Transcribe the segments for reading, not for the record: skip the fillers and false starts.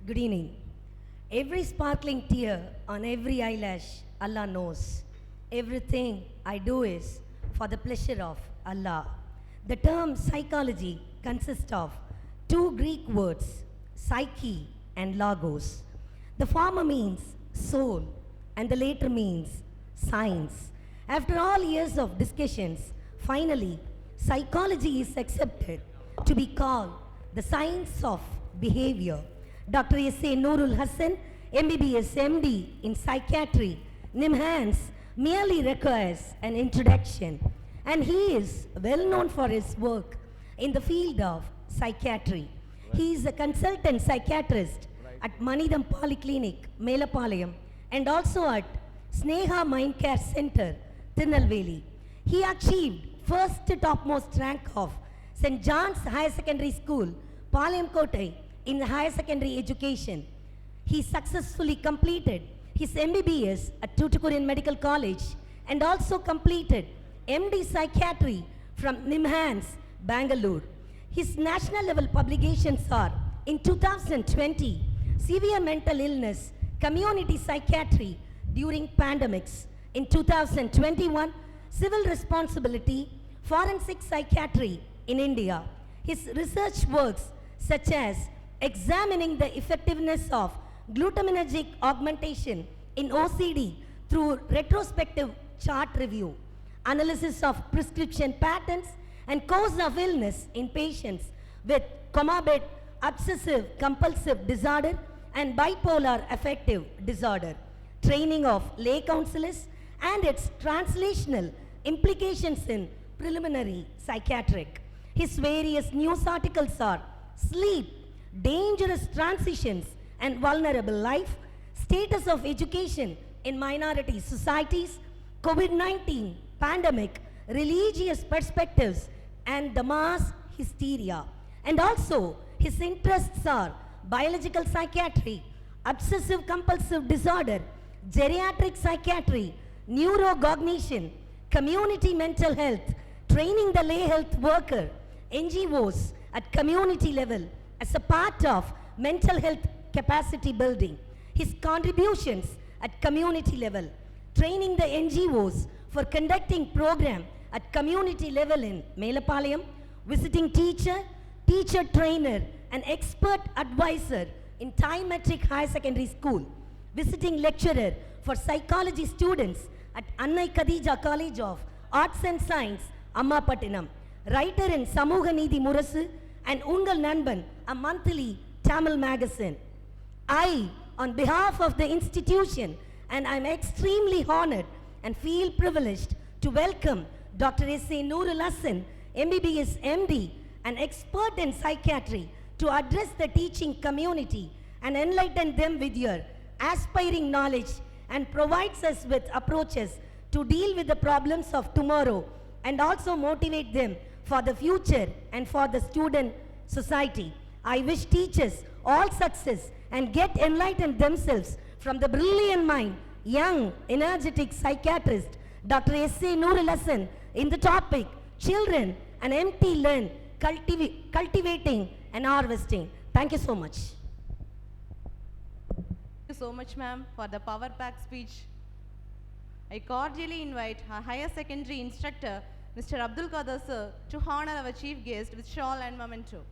Good evening. Every sparkling tear on every eyelash, Allah knows. Everything I do is for the pleasure of Allah. The term psychology consists of two Greek words, psyche and logos. The former means soul and the latter means science. After all years of discussions, finally, psychology is accepted to be called the science of behavior. Dr. S.A. Noorul Hassan, MBBS MD in psychiatry, NIMHANS, merely requires an introduction, and he is well known for his work in the field of psychiatry. He is a consultant psychiatrist at Manidam Polyclinic, Melapalayam, and also at Sneha Mind Care Center, Tirunelveli. He achieved first topmost rank of St. John's Higher Secondary School, Palayam Kotai, in higher secondary education. He successfully completed his MBBS at Tuticorin Medical College and also completed MD Psychiatry from NIMHANS, Bangalore. His national level publications are in 2020, Severe Mental Illness, Community Psychiatry during Pandemics. In 2021, Civil Responsibility, Forensic Psychiatry in India. His research works such as examining the effectiveness of glutaminergic augmentation in OCD through retrospective chart review, analysis of prescription patterns and cause of illness in patients with comorbid obsessive compulsive disorder and bipolar affective disorder, training of lay counselors and its translational implications in preliminary psychiatric. His various news articles are Sleep, Dangerous Transitions and Vulnerable Life, Status of Education in Minority Societies, COVID-19 Pandemic, Religious Perspectives and the Mass Hysteria. And also his interests are biological psychiatry, obsessive compulsive disorder, geriatric psychiatry, neurocognition, community mental health, training the lay health worker, NGOs at community level as a part of mental health capacity building. His contributions at community level, training the NGOs for conducting program at community level in Melapalayam, visiting teacher, teacher trainer, and expert advisor in Time Metric Higher Secondary School, visiting lecturer for psychology students at Annai Khadija College of Arts and Science, Ammapattinam, writer in Samuga Needhi Murasu and Ungal Nanban, a monthly Tamil magazine. I, on behalf of the institution, and I'm extremely honored and feel privileged to welcome Dr. S.A. Noorul Hassan, MBBS MD, an expert in psychiatry, to address the teaching community and enlighten them with your aspiring knowledge and provides us with approaches to deal with the problems of tomorrow and also motivate them for the future and for the student society. I wish teachers all success and get enlightened themselves from the brilliant mind, young, energetic psychiatrist, Dr. S.A. Noorul Hassan, in the topic, Children and Empty Learn, Cultivating and Harvesting. Thank you so much. Thank you so much, ma'am, for the power pack speech. I cordially invite our higher secondary instructor, Mr. Abdul Qadir sir, to honor our chief guest with shawl and memento.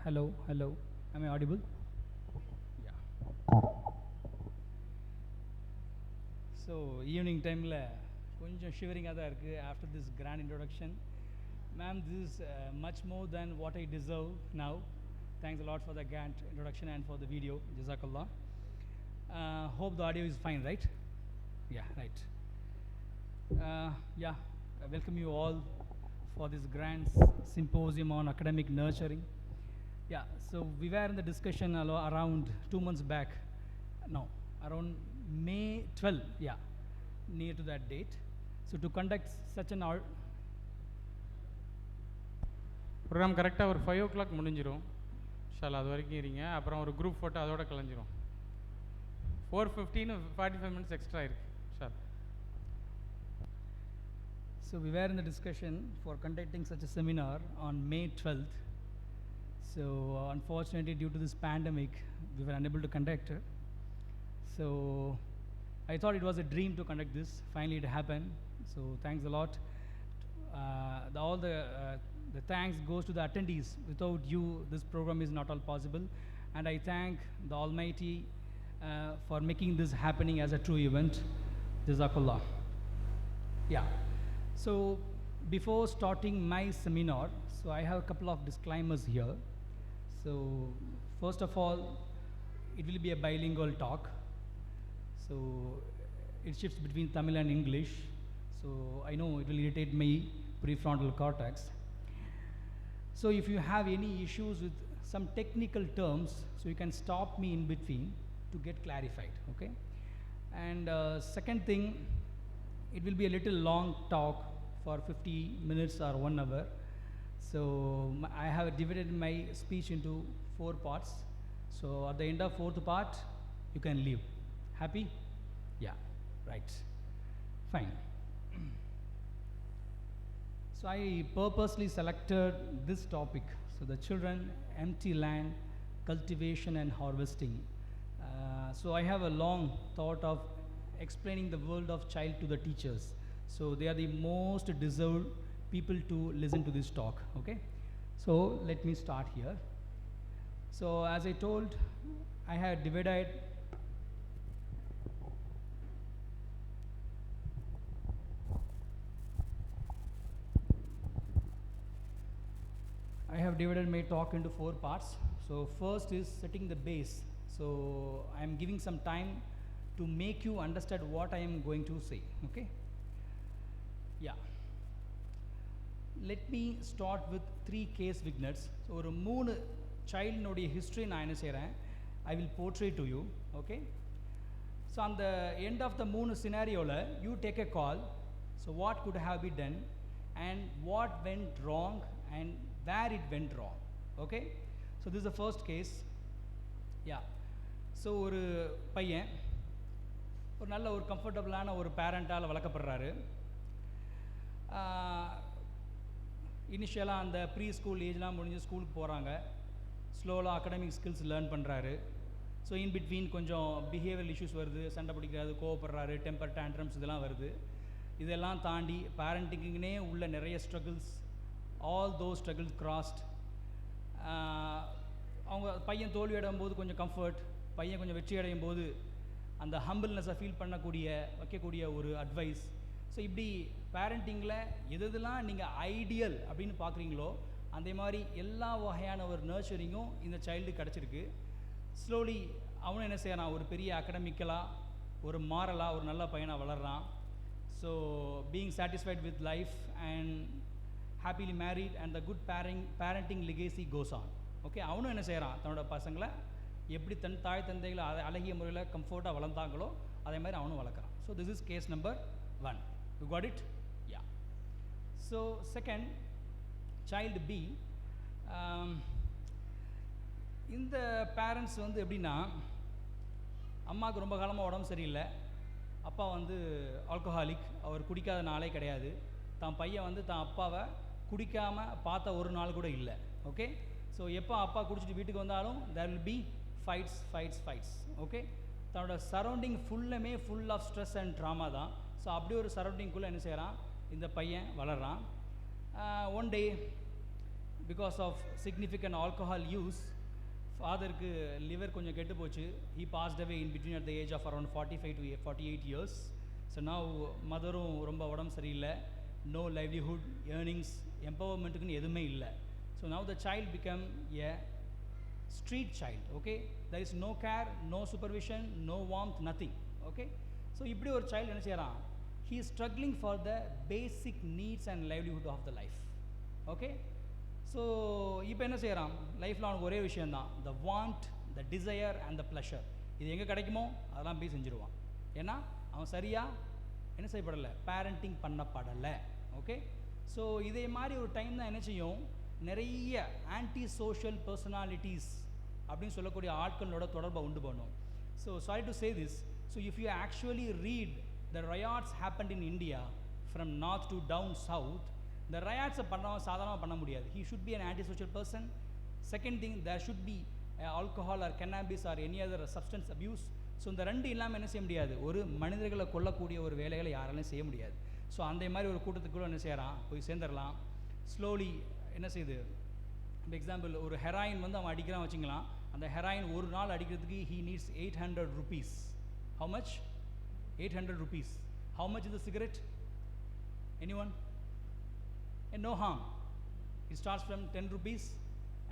Hello, hello. Am I audible? Yeah. So, evening time la konjam shivering ah irukku after this grand introduction. Ma'am, this is much more than what I deserve now. Thanks a lot for the grand introduction and for the video. Jazakallah. Hope the audio is fine, right? Yeah, right. Yeah, I welcome you all for this grand symposium on academic nurturing. Yeah, so we were in the discussion around 2 months back, no, around May 12, yeah, near to that date. So to conduct such an programme கரெக்டாக ஒரு 5 o'clock முடிஞ்சிடும். Shawl அது வரைக்கும் இருங்க. அப்புறம் ஒரு group photo அதோட கலைஞ்சிரும். 4:15 45 minutes extra இருக்குது. Shawl. So we were in the discussion for conducting such a seminar on May 12th. So unfortunately, due to this pandemic, we were unable to conduct it. So I thought it was a dream to conduct this. Finally, it happened. So thanks a lot. All the thanks goes to the attendees. Without you, this program is not all possible. And I thank the Almighty for making this happening as a true event. Jazakallah. Yeah. So before starting my seminar, so I have a couple of disclaimers here. So first of all, it will be a bilingual talk. So it shifts between Tamil and English. So I know it will irritate my prefrontal cortex. So if you have any issues with some technical terms, so you can stop me in between to get clarified, okay? And second thing, it will be a little long talk for 50 minutes or 1 hour. So I have divided my speech into 4 parts. So at the end of 4th part, you can leave. Happy? Yeah, right. Fine. So I purposely selected this topic. So the children, empty land, cultivation and harvesting. So I have a long thought of explaining the world of child to the teachers. So they are the most deserved people to listen to this talk, okay? So let me start here. So as I told, I had divided my talk into 4 parts. So first is setting the base. So I am giving some time to make you understand what I am going to say, okay? Yeah. Let me start with 3 case vignettes. So ஒரு 3 child நோடைய history நான் என்ன செய்கிறேன், I will portray to you, okay? So on the end of the 3 scenarioல, you take a call. So what could have been done and what went wrong and where it went wrong, okay? So this is the first case. Yeah. So ஒரு பையன் ஒரு நல்ல ஒரு கம்ஃபர்டபுளான ஒரு பேரண்டால் வளர்க்கப்படுறாரு. இனிஷியலாக அந்த pre school ஏஜ்லாம் முடிஞ்சு ஸ்கூலுக்கு போகிறாங்க. ஸ்லோலாக அகடமிக் ஸ்கில்ஸ் லேர்ன் பண்ணுறாரு. ஸோ இன் பிட்வீன் கொஞ்சம் பிஹேவியரல் இஷ்யூஸ் வருது, சண்டை பிடிக்கிறாரு, கோவப்படுறாரு, டெம்பர் டேண்ட்ரம்ஸ் இதெல்லாம் வருது. இதெல்லாம் தாண்டி பேரண்டிங்குன்னே உள்ள நிறைய struggles, all those struggles crossed. அவங்க பையன் தோல்வி அடையும் போது கொஞ்சம் கம்ஃபர்ட், பையன் கொஞ்சம் வெற்றி அடையும் போது அந்த ஹம்பிள்னஸை ஃபீல் வைக்கக்கூடிய ஒரு அட்வைஸ். ஸோ இப்படி பேரண்டிங்கில் எதெல்லாம் நீங்கள் ஐடியல் அப்படின்னு பார்க்குறீங்களோ அதே மாதிரி எல்லா வகையான ஒரு நர்ச்சரிங்கும் இந்த சைல்டுக்கு கிடச்சிருக்கு. ஸ்லோலி அவனும் என்ன செய்யறான், ஒரு பெரிய அகடமிக்கலாக, ஒரு மாரலாக, ஒரு நல்ல பையனாக வளர்கிறான். So being satisfied with life and happily married and the good parenting legacy goes on, okay? அவனும் என்ன செய்கிறான், தன்னோட பசங்களை எப்படி தன் தாய் தந்தைகளை அழகிய முறையில் கம்ஃபர்ட்டாக வளர்ந்தாங்களோ அதே மாதிரி அவனும் வளர்க்குறான். So this is case number 1. You got it? Yeah. So second, child B. இந்த பேரண்ட்ஸ் வந்து எப்படின்னா, அம்மாவுக்கு ரொம்ப காலமாக உடம்பு சரியில்லை, அப்பா வந்து ஆல்கஹாலிக், அவர் குடிக்காத நாளே கிடையாது. தான் பையன் வந்து தான் அப்பாவை குடிக்காமல் பார்த்த ஒரு நாள் கூட இல்லை, ஓகே? ஸோ எப்போ அப்பா குடிச்சிட்டு வீட்டுக்கு வந்தாலும் there will be fights, okay? தன்னோட சரௌண்டிங் ஃபுல்லுமே full of stress and trauma தான். ஸோ அப்படி ஒரு சரௌண்டிங்குள்ளே என்ன செய்கிறான், இந்த பையன் வளர்கிறான். One day because of significant alcohol use, ஃபாதருக்கு லிவர் கொஞ்சம் கெட்டு போச்சு. He passed away in between at the age of around 45 to 48 years. So now மதரும் ரொம்ப உடம்பு சரியில்லை, நோ லைவ்லிஹுட், ஏர்னிங்ஸ், எம்பவர்மெண்ட்டுக்குன்னு எதுவுமே இல்லை. So now the child become a street child, okay? There is no care, no supervision, no warmth, nothing, okay? So இப்படி ஒரு child என்ன செய்யறான், he is struggling for the basic needs and livelihood of the life, okay? So இப்போ என்ன செய்யறான், லைஃப்ல அவனுக்கு ஒரே விஷயம் தான், the want, the desire and the pleasure. இது எங்கே கிடைக்குமோ அதெல்லாம் போய் செஞ்சிருவான், ஏன்னா அவன் சரியாக என்ன செய்யப்படலை, பேரண்டிங் பண்ணப்படலை. ஓகே, ஸோ இதே மாதிரி ஒரு டைம் தான் என்ன செய்யும், நிறைய ஆன்டி சோஷியல் பர்சனாலிட்டிஸ் அப்படின்னு சொல்லக்கூடிய ஆட்களோட தொடர்பை உண்டு பண்ணும். So sorry to say this, so if you actually read the riots happened in India from north to down south, the riots பண்ணவன் சாதாரணமாக பண்ண முடியாது. He should be an antisocial person. Second thing, there should be alcohol or cannabis or any other substance abuse. So இந்த ரெண்டு இல்லாமல் என்ன செய்ய முடியாது, ஒரு மனிதர்களை கொல்லக்கூடிய ஒரு வேலைகளை யாராலையும் செய்ய முடியாது. ஸோ அந்த மாதிரி ஒரு கூட்டத்துக்குள்ள என்ன செய்யறான், போய் சேர்ந்துடலாம். ஸ்லோலி என்ன செய்யுது, இப்போ எக்ஸாம்பிள் ஒரு ஹெராயின் வந்து அவன் அடிக்கிறான் வச்சுக்கலாம். அந்த ஹெராயின் ஒரு நாள் அடிக்கிறதுக்கு he needs 800 rupees. How much? 800 rupees. How much is the cigarette? Anyone? And no harm. It starts from 10 rupees,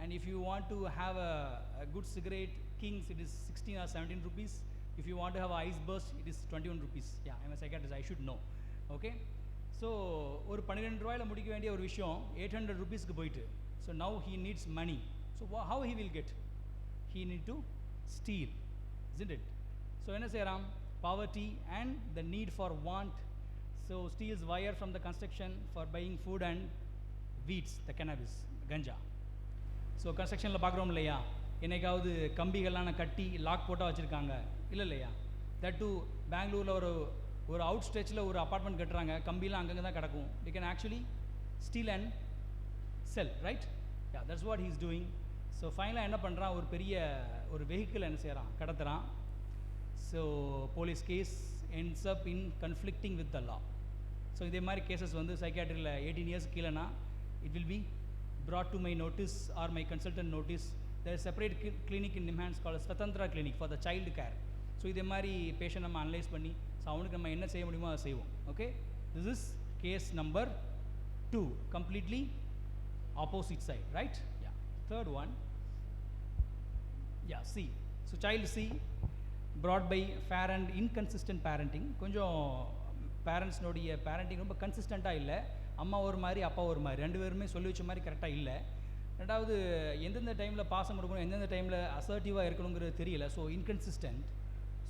and if you want to have a good cigarette, Kings, it is 16 or 17 rupees. If you want to have a ice burst, it is 21 rupees. Yeah, I'm a psychiatrist, I should know. Okay, so ஒரு 12 ரூபாயில முடிக்க வேண்டிய ஒரு விஷயம் 800 rupeesக்கு போயிட்டு. So now he needs money. So how he will get? He need to steal, isn't it? So என்ன செய்யறான், poverty and the need for want. So steals wire from the construction for buying food and weeds, the cannabis, ganja. So கன்ஸ்ட்ரக்ஷனில் பார்க்குறோம் இல்லையா, என்னைக்காவது கம்பிகள்லாம் கட்டி lock போட்டால் வச்சுருக்காங்க இல்லை இல்லையா. தட் டு பெங்களூரில் ஒரு அவுட் ஸ்ட்ரெச்சில் ஒரு அப்பார்ட்மெண்ட் கட்டுறாங்க, கம்பிலாம் அங்கங்கே தான் கிடக்கும். We can actually steal and sell, right? Yeah, that's what he is doing. So ஃபைனலாக என்ன பண்ணுறான், ஒரு பெரிய ஒரு வெஹிக்கிள் என்ன செய்கிறான், கடத்துகிறான். So police case ends up in conflicting with the law. So இதே மாதிரி கேசஸ் வந்து சைக்காட்ரியில் 18 years கீழேனா it will be brought to my notice or my consultant notice. There is separate clinic in Nimhans called Swatantra Clinic for the child care. So இதே மாதிரி patient நம்ம analyse பண்ணி so அவனுக்கு நம்ம என்ன செய்ய முடியுமோ அதை செய்வோம். Okay, this is case number 2, completely opposite side, right? Yeah. Third one, yeah, C. So child C brought by fair and inconsistent parenting. கொஞ்சம் பேரண்ட்ஸ்னுடைய பேரண்டிங் ரொம்ப கன்சிஸ்டண்ட்டாக இல்லை. அம்மா ஒரு மாதிரி அப்பா ஒரு மாதிரி, ரெண்டு பேருமே சொல்லி வச்ச மாதிரி கரெக்டாக இல்லை. ரெண்டாவது எந்தெந்த டைமில் பாசம் கொடுக்கணும், எந்தெந்த டைமில் அசர்ட்டிவாக இருக்கணுங்கிறது தெரியல. So inconsistent.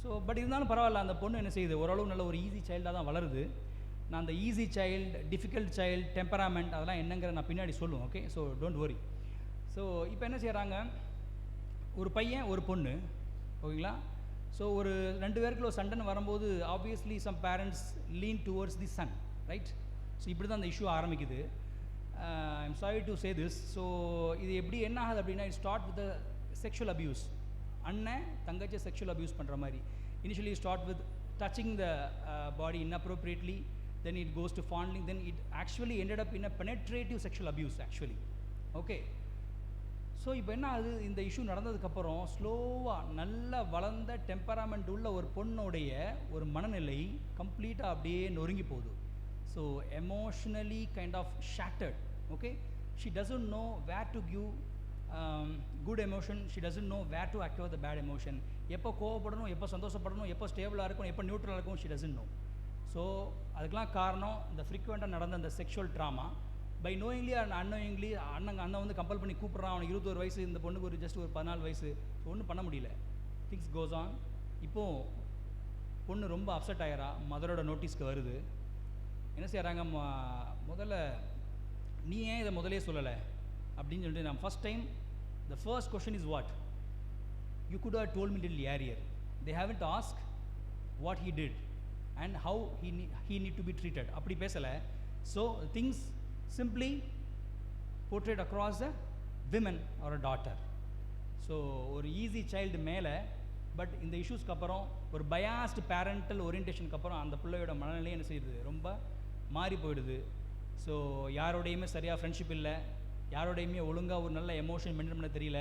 ஸோ பட் இருந்தாலும் பரவாயில்ல, அந்த பொண்ணு என்ன செய்யுது, ஓரளவு நல்ல ஒரு ஈஸி சைல்டாக தான் வளருது. நான் அந்த ஈஸி சைல்டு, டிஃபிகல்ட் சைல்டு, டெம்பராமெண்ட் அதெல்லாம் என்னங்கிற நான் பின்னாடி சொல்லுவேன். Okay, so don't worry. So இப்போ என்ன செய்கிறாங்க, ஒரு பையன் ஒரு பொண்ணு, ஓகேங்களா. ஸோ ஒரு ரெண்டு பேருக்குள்ள சண்டைன்னு வரும்போது obviously some parents lean towards the son, right? So இப்படி தான் அந்த இஷ்யூ ஆரம்பிக்குது. I'm sorry to say this. So இது எப்படி என்ன ஆகுது அப்படின்னா, it start with sexual abuse. அண்ணன் தங்கச்சி செக்ஷுவல் அப்யூஸ் பண்ணுற மாதிரி. Initially start with touching the body inappropriately, then it goes to fondling, then it actually ended up in a penetrative sexual abuse actually. Okay, so இப்போ என்ன ஆகுது, இந்த issue நடந்ததுக்கப்புறம் ஸ்லோவாக நல்லா வளர்ந்த டெம்பராமெண்ட் உள்ள ஒரு பொண்ணுடைய ஒரு மனநிலை கம்ப்ளீட்டாக அப்படியே நொறுங்கி போகுது. So emotionally kind of shattered. Okay, she doesn't know where to give good emotion, she doesn't know where to active the bad emotion. எப்போ கோவப்படணும், எப்போ சந்தோஷப்படணும், எப்போ ஸ்டேபிளாக இருக்கணும், எப்போ நியூட்ரலாக இருக்கும், ஷி டசன்ட் நோ. ஸோ அதுக்கெலாம் காரணம் இந்த ஃப்ரீக்வெண்ட்டாக நடந்த அந்த sexual trauma. By knowingly and unknowingly அண்ணன் வந்து கம்பல் பண்ணி கூப்பிட்றான். அவனுக்கு 21 வயசு, இந்த பொண்ணுக்கு ஒரு ஜஸ்ட் ஒரு 14 வயசு. ஸோ ஒன்றும் பண்ண முடியல. Things goes on. இப்போது பொண்ணு ரொம்ப அப்செட் ஆகிறா, மதரோட நோட்டீஸ்க்கு வருது. என்ன செய்கிறாங்க, முதல்ல நீ ஏன் இதை முதலே சொல்லலை அப்படின்னு சொல்லிட்டு, நான் first time the first question is what you could have told me little earlier. They haven't ask what he did and how he need to be treated. அப்படி பேசலை. So things simply portrayed across a women or a daughter. So ஒரு easy child மேலே, but இந்த இஷ்யூஸ்க்கு அப்புறம் ஒரு biased parental ஓரியன்டேஷனுக்கு அப்புறம் அந்த பிள்ளையோட மனநிலையை என்ன செய்யுது, ரொம்ப மாறி போயிடுது. ஸோ யாரோடையுமே சரியாக ஃப்ரெண்ட்ஷிப் இல்லை, யாரோடையுமே ஒழுங்காக ஒரு நல்ல எமோஷன் மெயின்டைன் பண்ண தெரியல.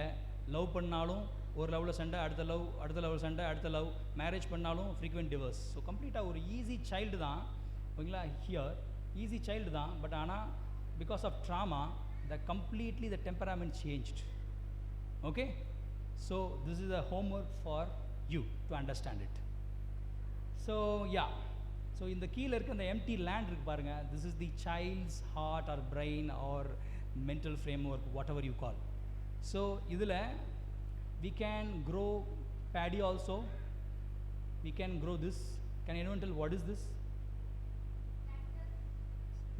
லவ் பண்ணாலும் ஒரு லெவலில் சண்டை, அடுத்த லெவல் சண்டை, அடுத்த லவ். மேரேஜ் பண்ணாலும் ஃப்ரீக்வெண்ட் டிவர்ஸ். ஸோ கம்ப்ளீட்டாக ஒரு ஈஸி சைல்டு தான், ஓகேங்களா. ஹியர் ஈஸி சைல்டு தான், பட் ஆனால் because of trauma completely the temperament changed. Okay, so this is a homework for you to understand it. So yeah, so in the கீழ இருக்க அந்த empty land இருக்கு பாருங்க, this is the child's heart or brain or mental framework, whatever you call. So இதுல we can grow paddy also, we can grow this Can anyone tell what is this?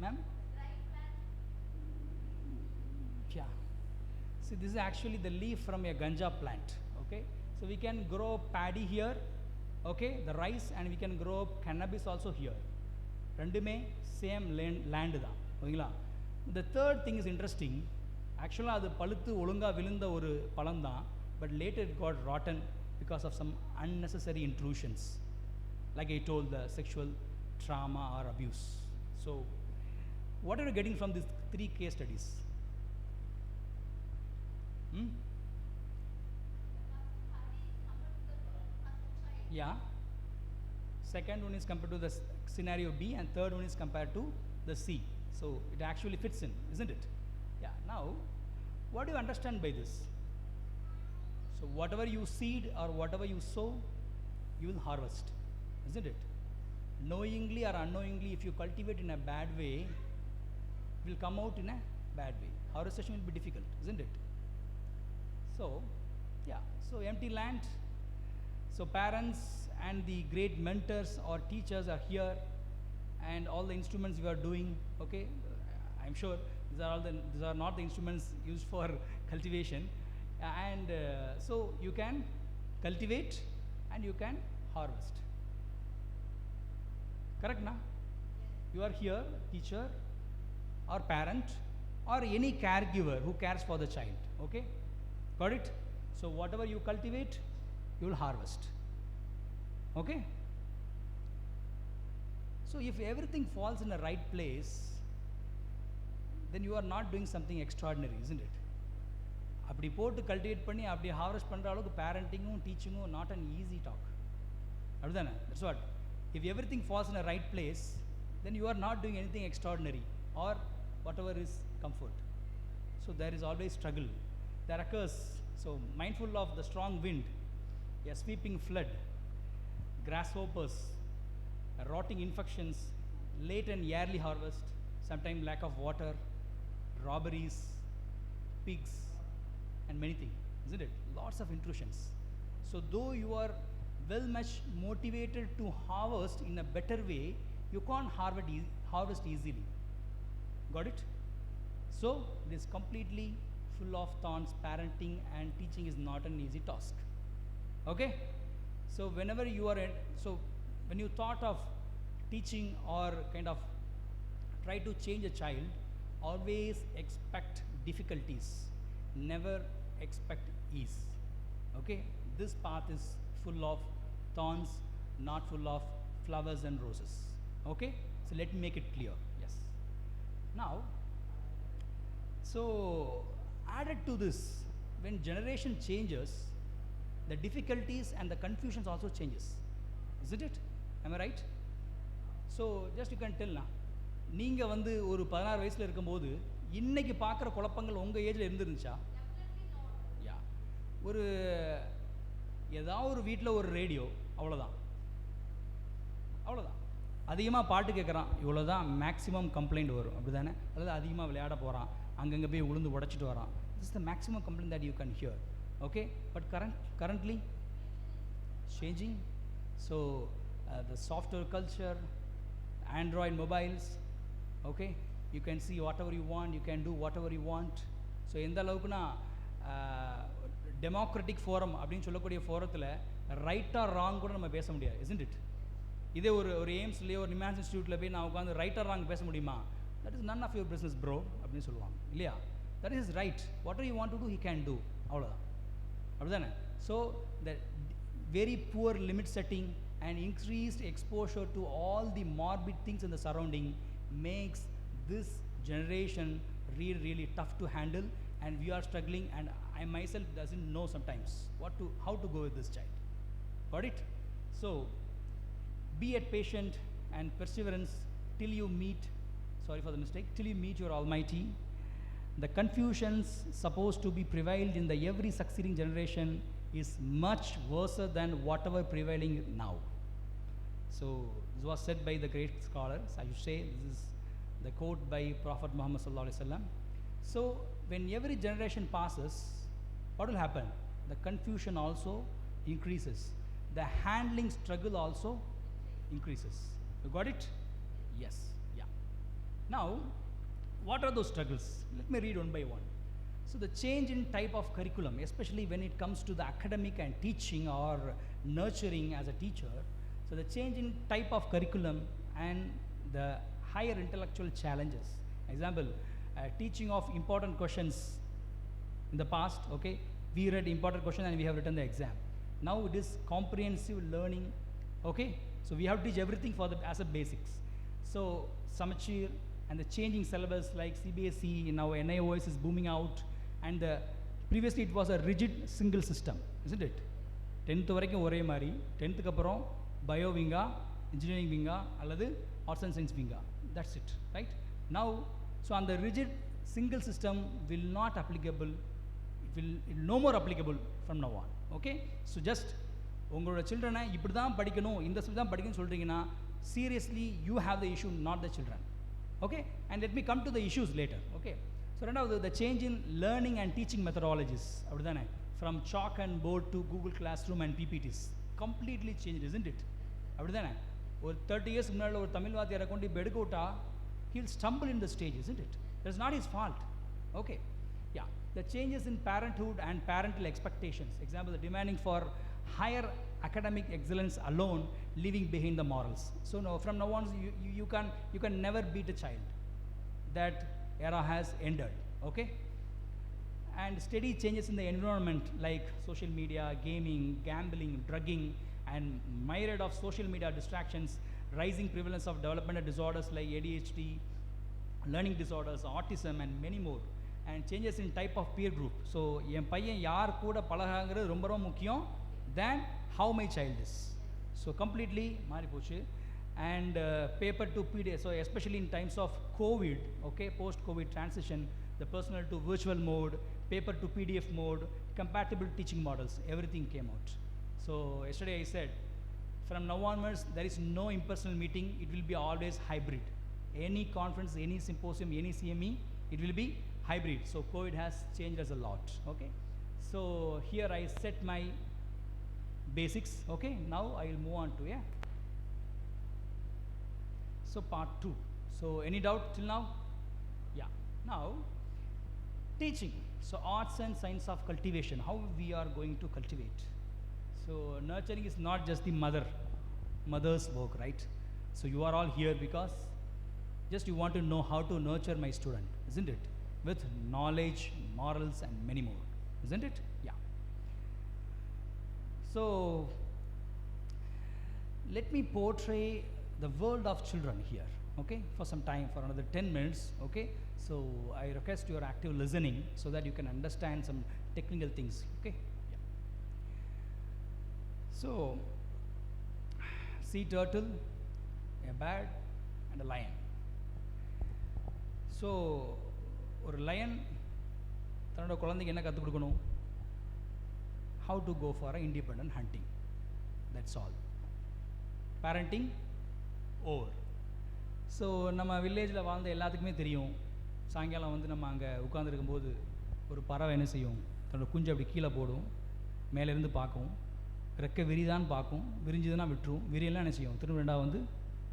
Ma'am? Yeah. See, this is actually the leaf from a ganja plant. Okay. So we can grow paddy here, okay, the rice, and we can grow cannabis also here. ரெண்டுமே same land தான், ஓகேங்களா? The third thing is interesting. ஆக்சுவலாக அது பழுத்து ஒழுங்காக விழுந்த ஒரு பழம் தான், but later it got rotten because of some unnecessary intrusions, like I told, the sexual trauma or abuse. So what are you getting from these 3 case studies? Yeah. Second one is compared to the scenario B, and third one is compared to the C. So it actually fits in, isn't it? Yeah. Now, what do you understand by this? So whatever you seed or whatever you sow, you will harvest, isn't it? Knowingly or unknowingly, if you cultivate in a bad way, it will come out in a bad way. Harvestation will be difficult, isn't it? So, yeah. So empty land. So parents and the great mentors or teachers are here, and all the instruments we are doing. Okay, I'm sure these are not the instruments used for cultivation, and so you can cultivate and you can harvest. Correct, na? You are here, teacher or parent or any caregiver who cares for the child. Okay, got it? So whatever you cultivate, you will harvest. Okay? So if everything falls in the right place, then you are not doing something extraordinary, isn't it? அப்படி போட்டு cultivate பண்ணி அப்படி harvest பண்ணுற அளவுக்கு பேரண்டிங்கும் டீச்சிங்கும் not an easy talk. அப்படிதானே? That's what. If everything falls in the right place, then you are not doing anything extraordinary or whatever is comfort. So there is always struggle. There occurs. So mindful of the strong wind, a sweeping flood, grasshoppers, rotting infections, late and yearly harvest, sometimes lack of water, robberies, pigs, and many things, isn't it? Lots of intrusions. So though you are well much motivated to harvest in a better way, you can't harvest easily. Got it? So it is completely full of thorns. Parenting and teaching is not an easy task. Okay? So whenever you are when you thought of teaching or kind of try to change a child, always expect difficulties, never expect ease. Okay? This path is full of thorns, not full of flowers and roses. Okay? So let me make it clear. Yes. Now, so added to this, when generation changes, the difficulties and the confusions also changes, isn't it? Am I right? So just you can tell now, நீங்க வந்து ஒரு 16 வயசுல இருக்கும்போது இன்னைக்கு பார்க்குற குழப்பங்கள் உங்க ஏஜ்ல இருந்துருந்துச்சா? யா, ஒரு ஏதாவது ஒரு வீட்டில் ஒரு ரேடியோ, அவ்வளோதான். அதிகமாக பாட்டு கேட்குறான், இவ்வளோதான் மேக்ஸிமம் கம்ப்ளைண்ட் வரும், அப்படி தானே? அதாவது அதிகமாக விளையாட போகிறான், அங்கங்கே போய் உளுந்து உடச்சிட்டு வரான். This is the maximum complaint that you can hear. Okay, but currently changing. So the software culture, Android mobiles, okay, you can see whatever you want, you can do whatever you want. So எந்த அளவுக்குனா democratic forum அப்படின்னு சொல்லக்கூடிய ஃபோரத்தில் right or wrong கூட நம்ம பேச முடியாது, isn't it? இதே ஒரு எய்ம்ஸ்லேயோ ஒரு நிமான்ஸ் இன்ஸ்டியூட்டில் போய் நான் உட்காந்து ரைட் ஆர் ராங் பேச முடியுமா? That is none of your business bro அப்படின்னு சொல்லுவாங்க, இல்லையா? That is right. What you want to do he can do, அவ்வளோதான். அப்படிதானே? So the very poor limit setting and increased exposure to all the morbid things in the surrounding makes this generation really tough to handle, and we are struggling, and I myself doesn't know sometimes how to go with this child. Got it? So be at patient and perseverance till you meet, sorry for the mistake, till you meet your Almighty. The confusions supposed to be prevailed in the every succeeding generation is much worse than whatever prevailing now. So this was said by the great scholars. I should say this is the quote by Prophet Muhammad sallallahu alaihi wasallam. So when every generation passes, what will happen? The confusion also increases. The handling struggle also increases. You got it? Yes. Yeah. Now, what are those struggles? Let me read one by one. So the change in type of curriculum, especially when it comes to the academic and teaching or nurturing as a teacher, so the change in type of curriculum and the higher intellectual challenges. Example, teaching of important questions in the past, okay, we read important question and we have written the exam. Now it is comprehensive learning, okay, so we have to teach everything for the as a basics. So Samachir and the changing syllabus like CBSE, now NIOS is booming out, and previously it was a rigid single system, isn't it? 10th வரைக்கும் ஒரே மாதிரி 10th க்கு அப்புறம் bio விங்கா engineering விங்கா அல்லது arts and science விங்கா, that's it, right? Now, so on the rigid single system will not applicable, it will no more applicable from now on, okay? So just உங்களோட சில்ட்ரனை இப்படி தான் படிக்கணும், இந்த சப்ஜெக்ட் தான் படிக்கணும்னு சொல்கிறீங்கன்னா seriously you have the issue, not the children, okay? And let me come to the issues later, okay? So ரெண்டாவது the change in learning and teaching methodologies, அப்படிதானே, from chalk and board to Google Classroom and PPTs, completely changed, isn't it? அப்படிதானே, ஒரு 30 years முன்னாடி ஒரு தமிழ் வாத்தியாரை கொண்டு இப்போ எடுக்க விட்டா he'll stumble in the stage, isn't it? That's not his fault, okay? Yeah, the changes in parenthood and parental expectations, example, the demanding for higher academic excellence alone, leaving behind the morals. So no, from now on you can never beat a child. That era has ended, okay? And steady changes in the environment like social media, gaming, gambling, drugging, and myriad of social media distractions, rising prevalence of developmental disorders like ADHD, learning disorders, autism, and many more, and changes in type of peer group. So என் பையன் யார் கூட பழகாங்கிறது ரொம்ப ரொம்ப முக்கியம் than how my child is. So completely மாறி போச்சு. And paper to PDF, so especially in times of COVID, okay, post-COVID transition, the personal to virtual mode, paper to PDF mode, compatible teaching models, everything came out. So yesterday I said, from now onwards, there is no in-person meeting, it will be always hybrid. Any conference, any symposium, any CME, it will be hybrid. So COVID has changed us a lot, okay? So here I set my basics, okay? Now I will move on to, yeah? So part 2. So any doubt till now? Yeah. Now, teaching. So arts and science of cultivation, how we are going to cultivate. So nurturing is not just the mother's work, right? So you are all here because just you want to know how to nurture my student, isn't it? With knowledge, morals, and many more, isn't it? Yeah. So let me portray the world of children here, okay, for some time, for another 10 minutes, okay? So I request your active listening so that you can understand some technical things, okay? Yeah. So, sea turtle, a bird, and a lion. So, ஒரு lion தன்னோட குழந்தைக்கு என்ன கற்றுக் கொடுக்கணும்? How to go for an independent hunting. That's all. Parenting over. So நம்ம வில்லேஜில் வாழ்ந்த எல்லாத்துக்குமே தெரியும், சாயங்காலம் வந்து நம்ம அங்கே உட்காந்துருக்கும்போது ஒரு பறவை என்ன செய்யும், தன்னோட குஞ்சு அப்படி கீழே போடும், மேலேருந்து பார்க்கும், ரெக்க விரிதான் பார்க்கும், விரிஞ்சதுன்னா விட்டுரும், விரியெல்லாம் என்ன செய்யும், திரும்ப ரெண்டாவது வந்து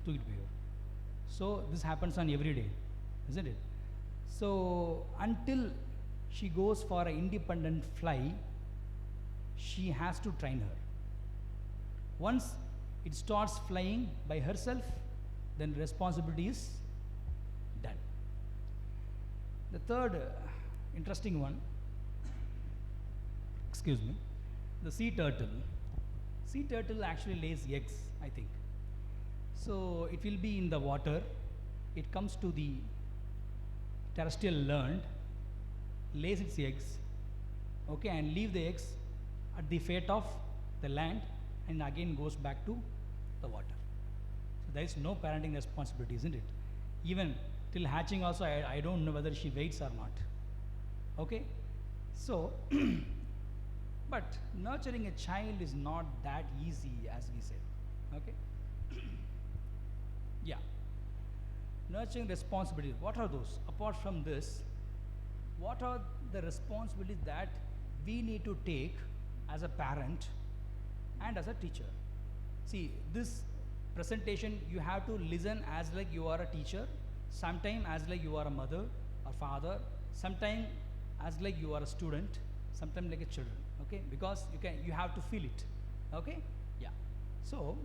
தூக்கிட்டு போயிடும். So this happens on every day, isn't it? So until she goes for an independent fly, she has to train her. Once it starts flying by herself, then responsibility is done. The third interesting one, excuse me, the sea turtle. Sea turtle actually lays eggs, I think. So it will be in the water, it comes to the terrestrial land, lays its eggs, okay, and leave the eggs at the fate of the land, and again goes back to the water. So there is no parenting responsibility, isn't it? Even till hatching also, I don't know whether she waits or not, okay? So but nurturing a child is not that easy as we said, okay? Yeah, nurturing responsibilities, what are those? Apart from this, what are the responsibilities that we need to take as a parent and as a teacher? See, this presentation you have to listen as like you are a teacher, sometime as like you are a mother or father, sometime as like you are a student, sometime like a children, okay, because you have to feel it, okay, yeah. So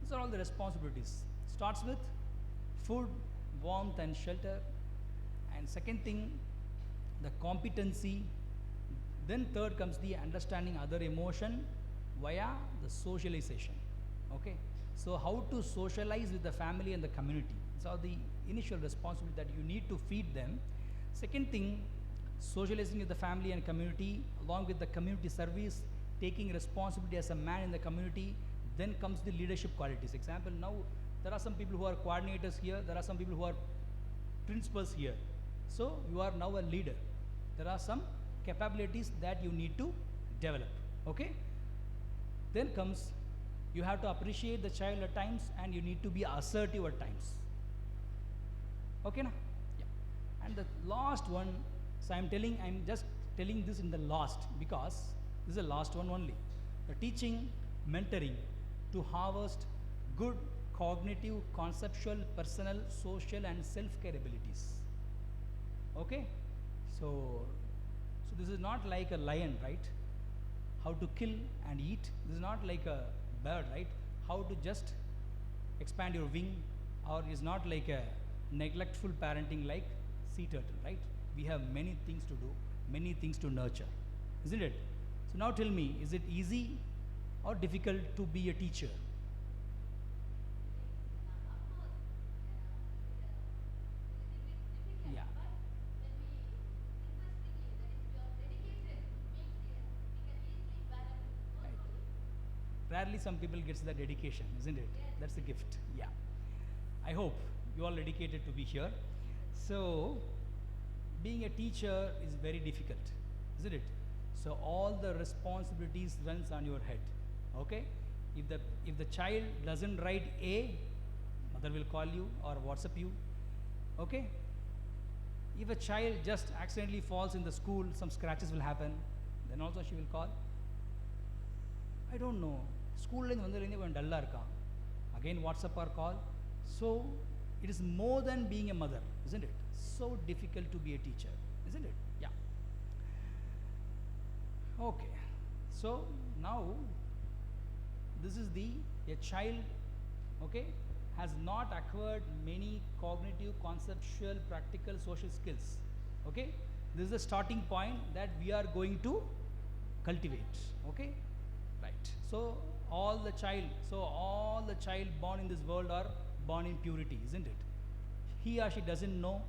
these are all the responsibilities. Starts with food, warmth and shelter, and second thing the competency, then third comes the understanding other emotion via the socialization, okay. So how to socialize with the family and the community, so the initial responsibility that you need to feed them. Second thing, socializing with the family and community along with the community service, taking responsibility as a man in the community. Then comes the leadership qualities. Example, now there are some people who are coordinators here, there are some people who are principals here, so you are now a leader. There are some capabilities that you need to develop, okay. Then comes, you have to appreciate the child at times and you need to be assertive at times, okay na? Yeah. And the last one, so I'm just telling this in the last because this is the last one only. The teaching, mentoring to harvest good cognitive, conceptual, personal, social and self-care abilities, okay. So this is not like a lion, right? How to kill and eat. This is not like a bird, right? How to just expand your wing, or is not like a neglectful parenting like sea turtle, right? We have many things to do, many things to nurture, isn't it? So now tell me, is it easy or difficult to be a teacher? Yeah. Right. Rarely some people gets that dedication, isn't it? That's a gift. Yeah. I hope you all dedicated to be here. So being a teacher is very difficult, isn't it? So all the responsibilities runs on your head, okay. If the child doesn't write A, mother will call you or WhatsApp you, okay. If a child just accidentally falls in the school, some scratches will happen, then also she will call. I don't know, school dull again WhatsApp or call. So it is more than being a mother, isn't it? So difficult to be a teacher, isn't it? Yeah. Okay. So now this is a child, okay, has not acquired many cognitive, conceptual, practical, social skills, okay. This is the starting point that we are going to cultivate, okay, right. So all the child born in this world are born in purity, isn't it? He or she doesn't know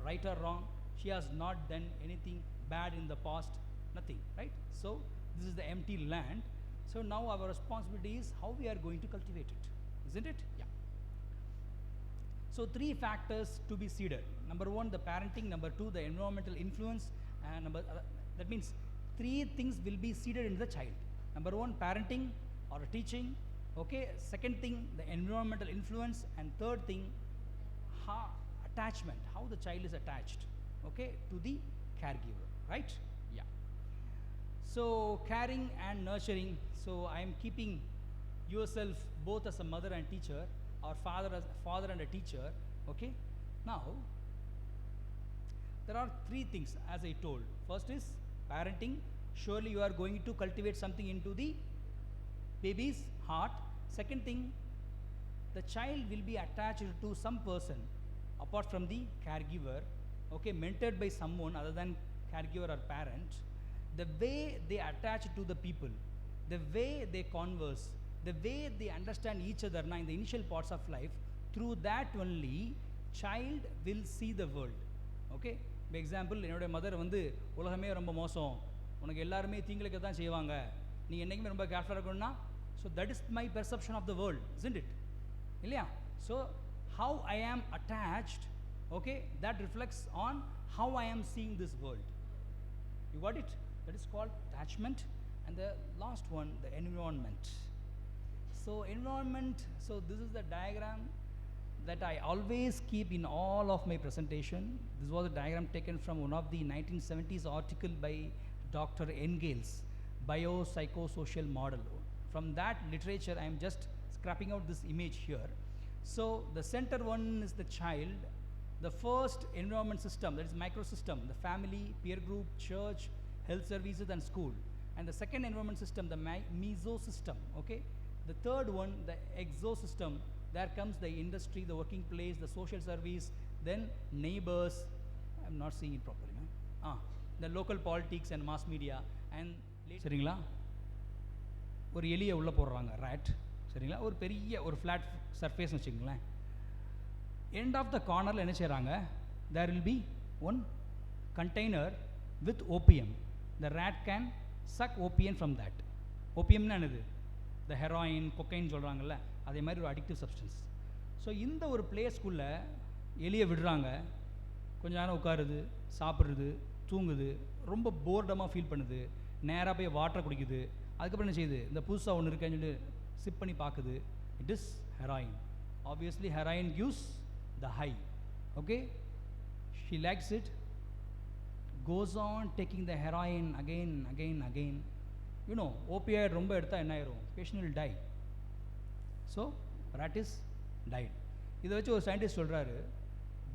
right or wrong. She has not done anything bad in the past, nothing, right? So this is the empty land. So now our responsibility is how we are going to cultivate it, isn't it? Yeah. So three factors to be seeded. Number one, the parenting. Number two, the environmental influence. And that means three things will be seeded in the child. Number one, parenting or teaching. Okay. Second thing, the environmental influence. And third thing, attachment. How the child is attached, okay, to the caregiver, right? Yeah. So caring and nurturing. So I am keeping yourself both as a mother and teacher, or father and a teacher, okay. Now there are three things as I told. First is parenting. Surely you are going to cultivate something into the baby's heart. Second thing, the child will be attached to some person apart from the caregiver, okay, mentored by someone other than caregiver or parent. The way they attach to the people, the way they converse, the way they understand each other now in the initial parts of life, through that only child will see the world, okay. For example, என்னோட mother வந்து உலகமே ரொம்ப மோசம், உனக்கு எல்லாருமே தீங்களுக்கு தான் செய்வாங்க, நீ என்னைக்குமே ரொம்ப கேர்ஃபுல்லாக இருக்கணும்னா, so that is my perception of the world, isn't it? இல்லையா? So how I am attached, okay, that reflects on how I am seeing this world. You got it? That is called attachment. And the last one, the environment. So environment, so this is the diagram that I always keep in all of my presentation. This was a diagram taken from one of the 1970s article by Dr. Engels, biopsychosocial model. From that literature, I am just scrapping out this image here. So the center one is the child, the first environment system, that is microsystem, the family, peer group, church, health services and school. And the second environment system, the mesosystem, okay? The third one, the exosystem, there comes the industry, the working place, the social service, then neighbors, I'm not seeing it properly, no? The local politics and mass media, and சரிங்களா ஒரு எலியை உள்ளே போடுறாங்க rat, சரிங்களா ஒரு பெரிய ஒரு flat சர்ஃபேஸ்னு வச்சுக்கோங்களேன். எண்ட் ஆஃப் த கார்னரில் என்ன செய்கிறாங்க, there will be one container with OPM. The rat can suck OPM from that. ஓபிஎம்னா என்னது, த ஹெராயின் கொக்கைன்னு சொல்கிறாங்கல்ல, அதே மாதிரி ஒரு அடிக்டிவ் சப்ஸ்டன்ஸ். ஸோ இந்த ஒரு பிளேஸ்க்குள்ளே எலியை விடுறாங்க, கொஞ்ச நேரம் உட்காருது, சாப்பிட்றது, தூங்குது, ரொம்ப போர்டமாக ஃபீல் பண்ணுது, நேராக போய் வாட்டரை குடிக்குது. அதுக்கப்புறம் என்ன செய்யுது, இந்த புதுசாக ஒன்று இருக்கேன்னு சொல்லி சிப் பண்ணி பார்க்குது. It is heroin. Obviously heroin gives the high. Okay, she likes it, goes on taking the heroin again. You know, opioid ரொம்ப எடுத்தால் என்ன ஆயிரும், patient will die. So rat is died. இதை வச்சு ஒரு சயின்டிஸ்ட் சொல்கிறாரு,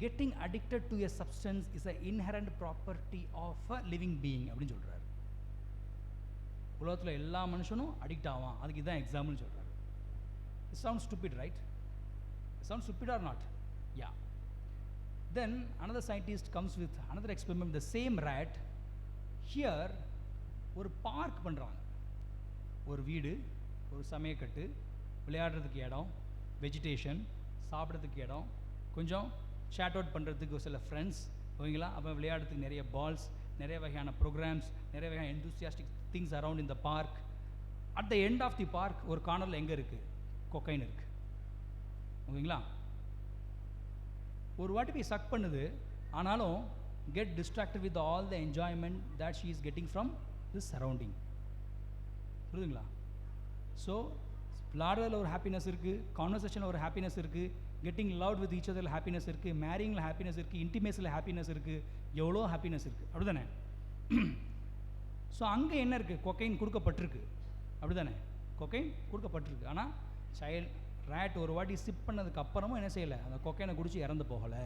getting addicted to a substance is an inherent property of a living being அப்படின்னு சொல்கிறாரு. உலகத்தில் எல்லா மனுஷனும் அடிக்ட் ஆவான், அதுக்கு இதுதான் எக்ஸாம்பிள்னு சொல்கிறாரு. It sounds stupid, right? It sounds stupid or not? Yeah. Then another scientist comes with another experiment, the same rat. Here ஒரு பார்க் பண்ணுறாங்க, ஒரு வீடு, ஒரு சமயக்கட்டு, விளையாடுறதுக்கு இடம், வெஜிடேஷன், சாப்பிட்றதுக்கு இடம், கொஞ்சம் சேட் அவுட் பண்ணுறதுக்கு சில ஃப்ரெண்ட்ஸ், ஓகேங்களா, அப்புறம் விளையாடுறதுக்கு நிறைய பால்ஸ், நிறைய வகையான ப்ரோக்ராம்ஸ், நிறைய வகையான enthusiastic things around in the park. At the end of the park ஒரு கார்னரில் எங்கே இருக்குது, கொக்கைன் இருக்குது, ஓகேங்களா. ஒரு வாட்டி போய் சக் பண்ணுது, ஆனாலும் get distracted with all the enjoyment that she is getting from this surrounding. புரியுதுங்களா? ஸோ விளாடுறதுல ஒரு ஹாப்பினஸ் இருக்குது, கான்வர்சேஷனில் ஒரு ஹாப்பினஸ் இருக்குது, கெட்டிங் லவ்ட் வித் ஈச் அதரில் ஹாப்பினஸ் இருக்குது, மேரிங்கில் ஹாப்பினஸ் இருக்குது, இன்டிமேஸில் ஹாப்பினஸ் இருக்குது, எவ்வளோ ஹாப்பினஸ் இருக்குது, அப்படி தானே? ஸோ அங்கே என்ன இருக்குது, கொக்கைன் கொடுக்கப்பட்டிருக்கு, அப்படி தானே? கொக்கைன் கொடுக்கப்பட்டிருக்கு. ஆனால் சைல்ட் ரேட் ஒரு வாட்டி சிப் பண்ணதுக்கு அப்புறமும் என்ன செய்யலை, அந்த கொக்கைனை குடிச்சு இறந்து போகலை.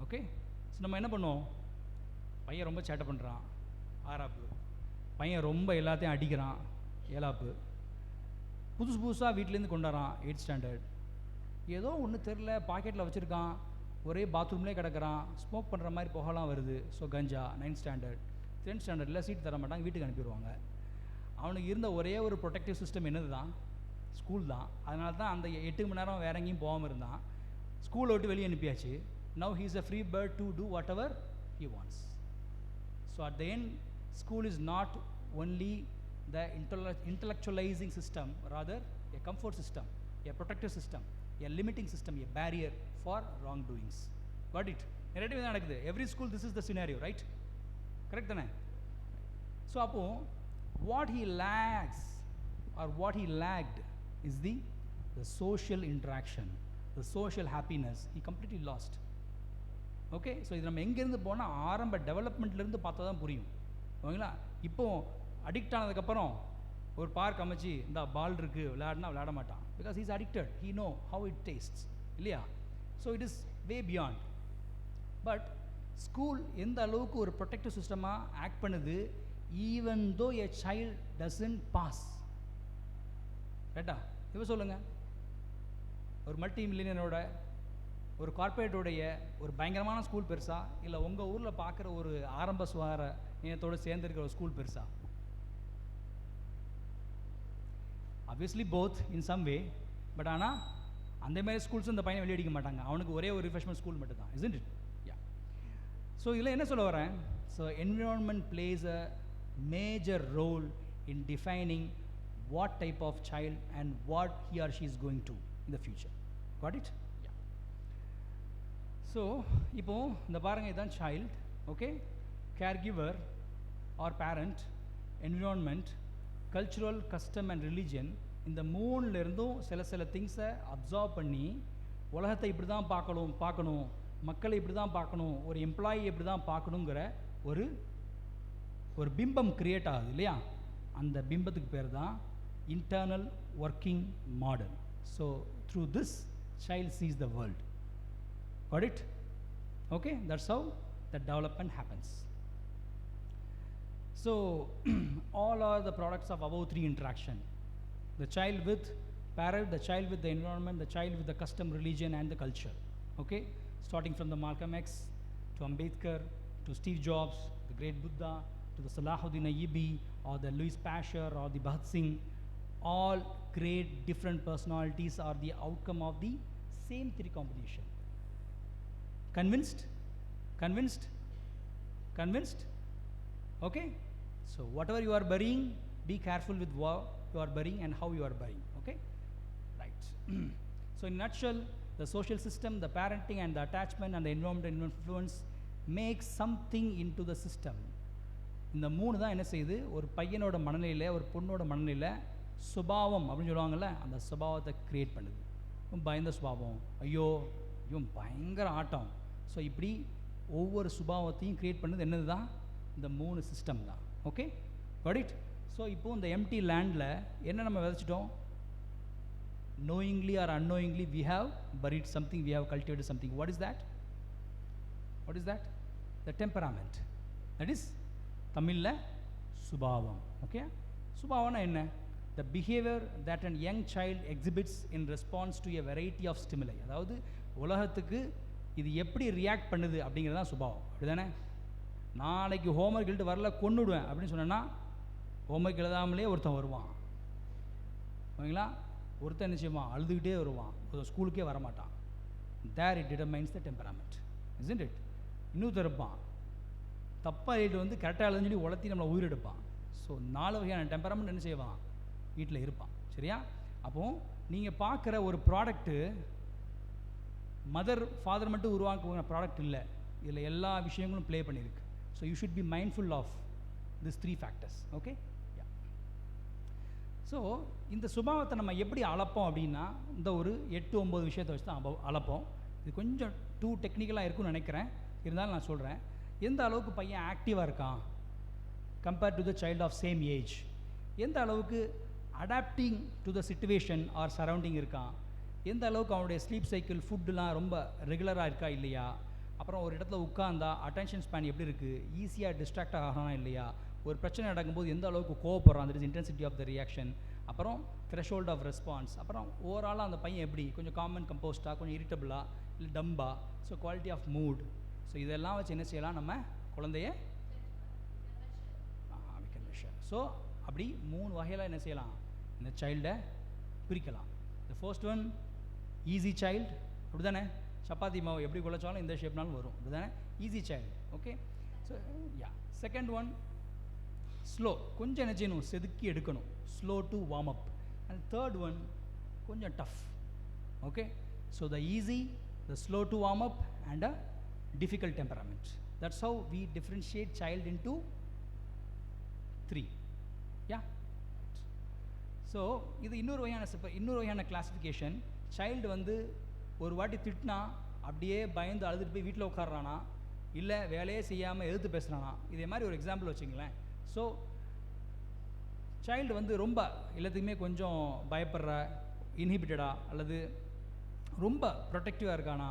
ஓகே, ஸோ நம்ம என்ன பண்ணுவோம், பையன் ரொம்ப சேட்டை பண்ணுறான், ஆறாப்பு, பையன் ரொம்ப எல்லாத்தையும் அடிக்கிறான், ஏழாப்பு, புதுசாக வீட்டிலேருந்து கொண்டாடுறான் 8th ஸ்டாண்டர்ட், ஏதோ ஒன்று தெரில பாக்கெட்டில் வச்சுருக்கான், ஒரே பாத்ரூம்லேயே கிடக்கிறான், ஸ்மோக் பண்ணுற மாதிரி புகைலாம் வருது, ஸோ கஞ்சா. 9th ஸ்டாண்டர்ட் 10th ஸ்டாண்டர்டில் சீட் தர மாட்டாங்க, வீட்டுக்கு அனுப்பிடுவாங்க. அவனுக்கு இருந்த ஒரே ஒரு ப்ரொடெக்டிவ் சிஸ்டம் என்னது தான், ஸ்கூல் தான். அதனால தான் அந்த 8 மணி நேரம் வேற எங்கேயும் போகாமல் இருந்தான். ஸ்கூலை விட்டு வெளியே அனுப்பியாச்சு. Now he is a free bird to do whatever he wants. So at the end school is not only the intellectualizing system, rather a comfort system, a protective system, a limiting system, a barrier for wrongdoings. Got it? Narrative தான் நடக்குது. Every school this is the scenario, right? Correct தானே? So அப்போ what he lacks or what he lacked is the social interaction, the social happiness. He completely lost. Okay, so இது நம்ம எங்கேருந்து போனால் ஆரம்ப டெவலப்மெண்ட்லேருந்து பார்த்தா தான் புரியும், ஓகேங்களா. இப்போ அடிக்ட் ஆனதுக்கப்புறம் ஒரு பார்க் அமைச்சு இந்த பால் இருக்குது விளையாடினா விளையாட மாட்டான், because he's addicted, he know how it tastes, இல்லையா. So it is way beyond. But school எந்த அளவுக்கு ஒரு ப்ரொடெக்டிவ் சிஸ்டமாக ஆக்ட் பண்ணுது, even though a child doesn't pass. ரைட்டா? இப்போ சொல்லுங்கள், ஒரு மல்டி மில்லியனரோட ஒரு கார்பரேட்டோடைய ஒரு பயங்கரமான ஸ்கூல் பெருசா, இல்லை உங்கள் ஊரில் பார்க்குற ஒரு ஆரம்ப சுகார நிலையத்தோடு சேர்ந்துருக்கிற ஒரு ஸ்கூல் பெருசா? Obviously both in some way. But ஆனால் அந்த மாதிரி ஸ்கூல்ஸும் இந்த பையனை வெளியடிக்க மாட்டாங்க, அவனுக்கு ஒரே ஒரு ரிஃப்ரெஷ்மெண்ட் ஸ்கூல் மட்டும் தான், isn't it? Yeah. ஸோ இதில் என்ன சொல்ல வரேன், so environment plays a major role in defining what type of child and what he or she is going to in the future. Got it? Yeah. So இப்போ இந்த பாருங்க, இதுதான் child, okay, caregiver or parent, environment, cultural, custom and religion. இந்த மூணுல இருந்தும் சில திங்ஸை observe பண்ணி உலகத்தை இப்படி தான் பார்க்கணும், மக்களை இப்படி தான் பார்க்கணும், ஒரு எம்ப்ளாயி இப்படி தான் பார்க்கணுங்கிற ஒரு பிம்பம் கிரியேட் ஆகுது இல்லையா. அந்த பிம்பத்துக்கு பேர் தான் internal working model. So through this, child sees the world. Got it? Okay, that's how the development happens. So all are the products of above three interaction: the child with parent, the child with the environment, the child with the custom, religion and the culture. Okay, starting from the Malcolm X to Ambedkar to Steve Jobs, the great Buddha, to the Salahuddin Ayyubi or the Louis Pasteur or the Bhagat Singh, all great different personalities are the outcome of the same three combination. Convinced? Convinced? Convinced? Okay? So whatever you are burying, be careful with what you are burying and how you are burying. Okay? Right. So in a nutshell, the social system, the parenting and the attachment and the environmental influence make something into the system. இந்த மூணு தான் என்ன செய்யுது, ஒரு பையனோட மனநிலையில், ஒரு பொண்ணோட மனநிலையில் சுபாவம் அப்படின்னு சொல்லுவாங்கள்ல, அந்த சுபாவத்தை க்ரியேட் பண்ணுது. பயந்த சுபாவம், ஐயோ இவன் பயங்கர ஆட்டம். ஸோ இப்படி ஒவ்வொரு சுபாவத்தையும் க்ரியேட் பண்ணது என்னது தான், இந்த மூணு சிஸ்டம் தான். Okay, got it? ஸோ இப்போது இந்த எம்டி லேண்டில் என்ன நம்ம விதைச்சிட்டோம்? knowingly or unknowingly we have buried something, we have cultivated something. What is that? What is that? The temperament. That is தமிழில் சுபாவம். ஓகே, சுபாவம்னா என்ன? The behavior that a young child exhibits in response to a variety of stimuli. அதாவது உலகத்துக்கு இது எப்படி react பண்ணுது அப்படிங்கிறது தான் சுபாவம். அப்படி தானே? நாளைக்கு ஹோம்ஒர்க் எழுதிட்டு வரல கொன்னுடுவேன் அப்படின்னு சொன்னேன்னா ஹோம்ஒர்க் எழுதாமலே ஒருத்தன் வருவான். ஓகேங்களா? ஒருத்தன் நிச்சயமா அழுதுகிட்டே வருவான், ஸ்கூலுக்கே வரமாட்டான். There it determines the temperament, isn't it? இன்னொருத்தர் இருப்பான், தப்பாக எழுதிட்டு வந்து கரெக்டாக எழுதுன்னு சொல்லி உலர்த்தி நம்மளை உயிரெடுப்பான். ஸோ 4 வகையான டெம்பராமெண்ட் என்ன செய்வான், வீட்டில் இருப்பான். சரியா? அப்போது நீங்கள் பார்க்குற ஒரு ப்ராடக்ட்டு மதர் ஃபாதர் மட்டும் உருவாக்குற ப்ராடக்ட் இல்லை, இதில் எல்லா விஷயங்களும் ப்ளே பண்ணியிருக்கு. So you should be mindful of this 3 factors. Okay. So இந்த சுபாவத்தை நம்ம எப்படி அளப்போம் அப்படின்னா, இந்த ஒரு 8-9 விஷயத்தை வச்சு தான் அளப்போம். இது கொஞ்சம் டூ டெக்னிக்கலாக இருக்குன்னு நினைக்கிறேன், இருந்தாலும் நான் சொல்கிறேன். எந்த அளவுக்கு பையன் ஆக்டிவாக இருக்கான் compared to the child of same age, எந்த அளவுக்கு adapting to the situation or surrounding இருக்கான், எந்த அளவுக்கு அவனுடைய ஸ்லீப் சைக்கிள் ஃபுட்டுலாம் ரொம்ப ரெகுலராக இருக்கா இல்லையா, அப்புறம் ஒரு இடத்துல உட்காந்தா அட்டென்ஷன் ஸ்பேன் எப்படி இருக்குது, ஈஸியாக டிஸ்ட்ராக்ட் ஆகணும் இல்லையா, ஒரு பிரச்சனை நடக்கும்போது எந்த அளவுக்கு கோவப்படுறான், that is intensity of the reaction, அப்புறம் த்ரெஷோல்ட் ஆஃப் ரெஸ்பான்ஸ், அப்புறம் ஓவராலாக அந்த பையன் எப்படி கொஞ்சம் காமன் கம்போஸ்டாக, கொஞ்சம் இரிட்டபிளாக, இல்லை டம்பா, so quality of mood. So இதெல்லாம் வச்சு என்ன செய்யலாம், நம்ம குழந்தைய we can measure. ஸோ அப்படி 3 வகையில் என்ன செய்யலாம், இந்த சைல்டை பிரிக்கலாம். The first one easy child, அப்படி தானே? சப்பாத்தி மாவு எப்படி குழைச்சாலும் இந்த ஷேப்னாலும் வரும், அப்படி தானே? Easy child. Okay. So yeah. Second one slow, கொஞ்சம் என்ன செய்யணும், செதுக்கி எடுக்கணும், slow to warm up. And third one கொஞ்சம் tough. Okay. So the easy, the slow to warm up and a difficult temperament. That's how we differentiate child into 3. Yeah. So இது இன்னொரு வகையான classification. Child வந்து ஒரு வாட்டி திட்டினா அப்படியே பயந்து அழுதுட்டு போய் வீட்டில் உட்காடுறானா, இல்லை வேலையே செய்யாமல் எதிர்த்து பேசுகிறானா, இதே மாதிரி ஒரு எக்ஸாம்பிள் வச்சுங்களேன். ஸோ சைல்டு வந்து ரொம்ப எல்லாத்துக்குமே கொஞ்சம் பயப்படுற, இன்ஹிபிட்டடாக அல்லது ரொம்ப ப்ரொடெக்டிவாக இருக்கானா,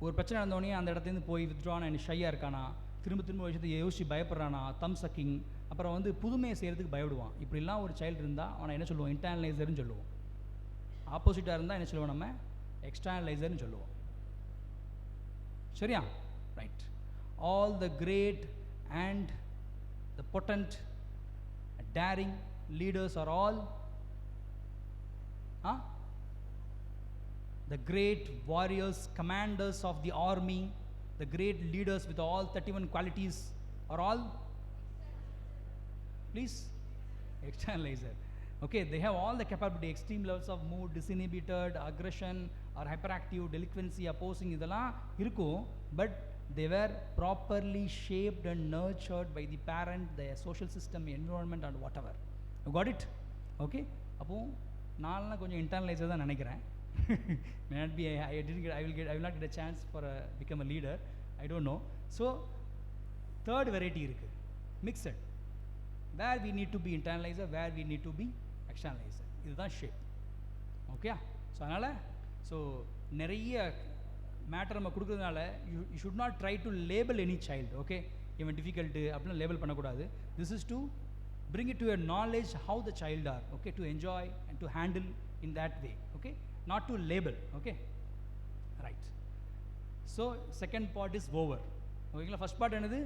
ஒரு பிரச்சனை நடந்தோடனே அந்த இடத்துலேருந்து போய் வித்ட்ரான் அண்ட் ஷையாக இருக்கானா, திரும்ப விஷயத்தை யோசிச்சு பயப்படுறானா, தம் சக்கிங், அப்புறம் வந்து புதுமையை செய்கிறதுக்கு பயப்படுவான். இப்படிலாம் ஒரு சைல்டு இருந்தால் அவனை என்ன சொல்லுவோம், இன்டர்னலைசர்னு சொல்லுவோம். ஆப்போசிட்டாக இருந்தால் என்ன சொல்லுவோம், நம்ம எக்ஸ்டர்னலைசர்னு சொல்லுவோம். சரியா? Right. All the great and the potent daring leaders are all the great warriors, commanders of the army, the great leaders with all 31 qualities are all, please, externalizer. Okay, they have all the capability, extreme levels of mood, disinhibited, aggression or hyperactive, delinquency, opposing, இதெல்லாம் இருக்கும். But they were properly shaped and nurtured by the parent, the social system, environment and whatever. You got it? Okay. அப்போ நான்லாம் கொஞ்சம் இன்டர்னலைசர் தான் நினைக்கிறேன். May not be, I will not get a chance for become a leader, I don't know. So third variety இருக்கு, mixed, where we need to be internalizer, where we need to be externalizer. இதுதான் shape. Okay, so அதனால் so நிறைய matter நம்ம கொடுக்குறதுனால you should not try to label any child. Okay, இவன் difficult அப்படிலாம் label பண்ணக்கூடாது. This is to bring it to a knowledge how the child are, okay, to enjoy and to handle in that way, okay, not to label, okay, right. So second part is over. ஓகேங்களா, first part என்னது,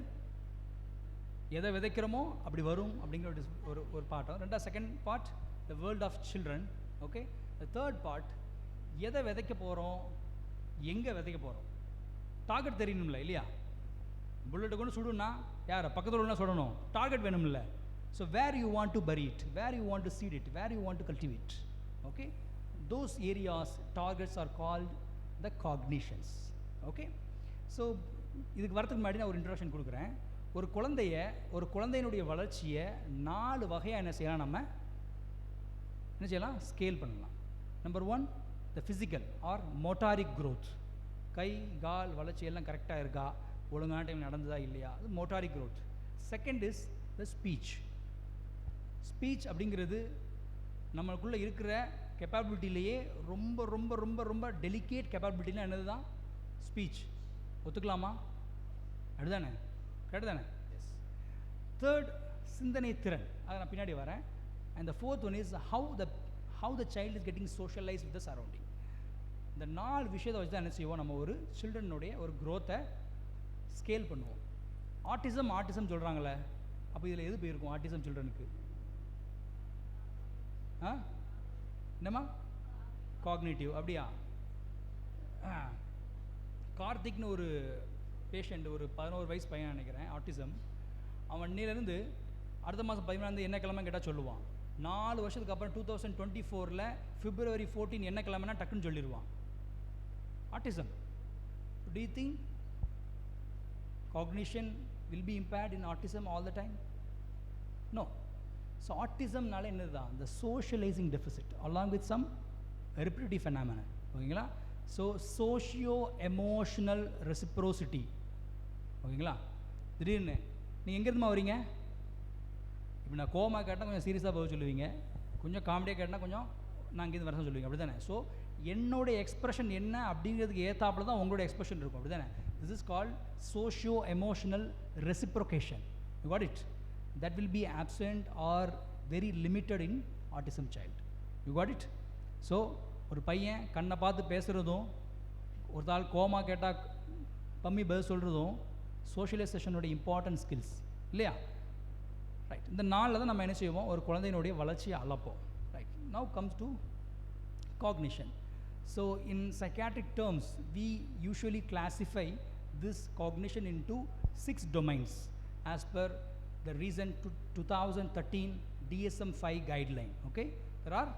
எதை விதைக்கிறோமோ அப்படி வரும் அப்படிங்கிற ஒரு பார்ட்டும். ரெண்டாவது second part the world of children. Okay, the third part எதை விதைக்க போகிறோம், எங்கே விதைக்க போகிறோம், டார்கெட் தெரியணும்ல இல்லையா. புல்லெட்டு கொண்டு சுடுனா யார் பக்கத்தில் உள்ள சுடணும், டார்கெட் வேணும்ல. So where you want to bury it, where you want to seed it, where you want to cultivate, okay, those areas, targets are called the cognitions. Okay, so இதுக்கு வரதுக்கு முன்னாடி நான் ஒரு இன்ட்ரோடக்ஷன் கொடுக்குறேன். ஒரு குழந்தையினுடைய வளர்ச்சியை 4 வகையாக என்ன செய்யலாம், நம்ம என்ன செய்யலாம், ஸ்கேல் பண்ணலாம். Number 1 the physical or motoric growth, கை கால் வளர்ச்சி எல்லாம் கரெக்டாக இருக்கா, ஒழுங்கான டைம் நடந்ததா இல்லையா, அது motoric growth. Second is the speech. Speech அப்படிங்கிறது நம்மளுக்குள்ளே இருக்கிற கெப்பாபிலிட்டிலேயே ரொம்ப ரொம்ப ரொம்ப ரொம்ப டெலிகேட் கெப்பாபிலிட்டினா என்னது தான் ஸ்பீச். ஒத்துக்கலாமா? அப்படிதானே, கரெக்டு தானே? எஸ். தேர்ட் சிந்தனை திறன், அதை நான் பின்னாடி வரேன். And the fourth one is how the child is getting socialise with the surrounding. இந்த 4 விஷயத்தை வச்சு தான் என்ன செய்வோம், நம்ம ஒரு சில்ட்ரனுடைய ஒரு க்ரோத்தை ஸ்கேல் பண்ணுவோம். ஆட்டிசம் சொல்கிறாங்களே, அப்போ இதில் எது போயிருக்கும் ஆட்டிசம் சில்ட்ரனுக்கு? என்னம்மா, காக்னிட்டிவ். அப்படியா? கார்த்திக்னு ஒரு பேஷண்ட், ஒரு 11 வயசு பையன் நினைக்கிறேன், ஆட்டிசம். அவன் இன்னிலேருந்து அடுத்த மாதம் 17 என்ன கிழமை கேட்டால் சொல்லுவான். 4 வருஷத்துக்கு அப்புறம் 2024 February 14 என்ன கிழமைனா டக்குன்னு சொல்லிடுவான். Autism. Do you think cognition will be impaired in autism all the time? No. So autismனால என்னது தான், the socializing deficit along with some repetitive phenomena. ஓகேங்களா? So socio emotional reciprocity. ஓகேங்களா? திடீர்னு நீங்கள் எங்கேருந்துமா வரீங்க, இப்போ நான் கோவமாக கேட்டால் கொஞ்சம் சீரியஸாக பதில் சொல்லுவீங்க, கொஞ்சம் காமெடியாக கேட்டால் கொஞ்சம் நான் இங்கேருந்து வரதான் சொல்லுவீங்க, அப்படி தானே? ஸோ என்னோடைய எக்ஸ்ப்ரெஷன் என்ன அப்படிங்கிறதுக்கு ஏற்றாப்புல தான் உங்களோட எக்ஸ்ப்ரெஷன் இருக்கும், அப்படி தானே? This is called socio emotional reciprocation. You got it? That will be absent or very limited in autism child. You got it? So ஒரு பையன் கண்ணை பார்த்து பேசுகிறதும், ஒரு ஆள் கோமா கேட்டால் பம்மி பதில் சொல்கிறதும் சோஷியலைசேஷனுடைய இம்பார்ட்டன்ட் ஸ்கில்ஸ் இல்லையா? ரைட். இந்த நாளில் தான் நம்ம என்ன செய்வோம், ஒரு குழந்தையினுடைய வளர்ச்சியை அளப்போம். Right. Now comes to cognition. So in psychiatric terms we usually classify this cognition into 6 domains as per the recent 2013 DSM-5 guideline. Okay, there are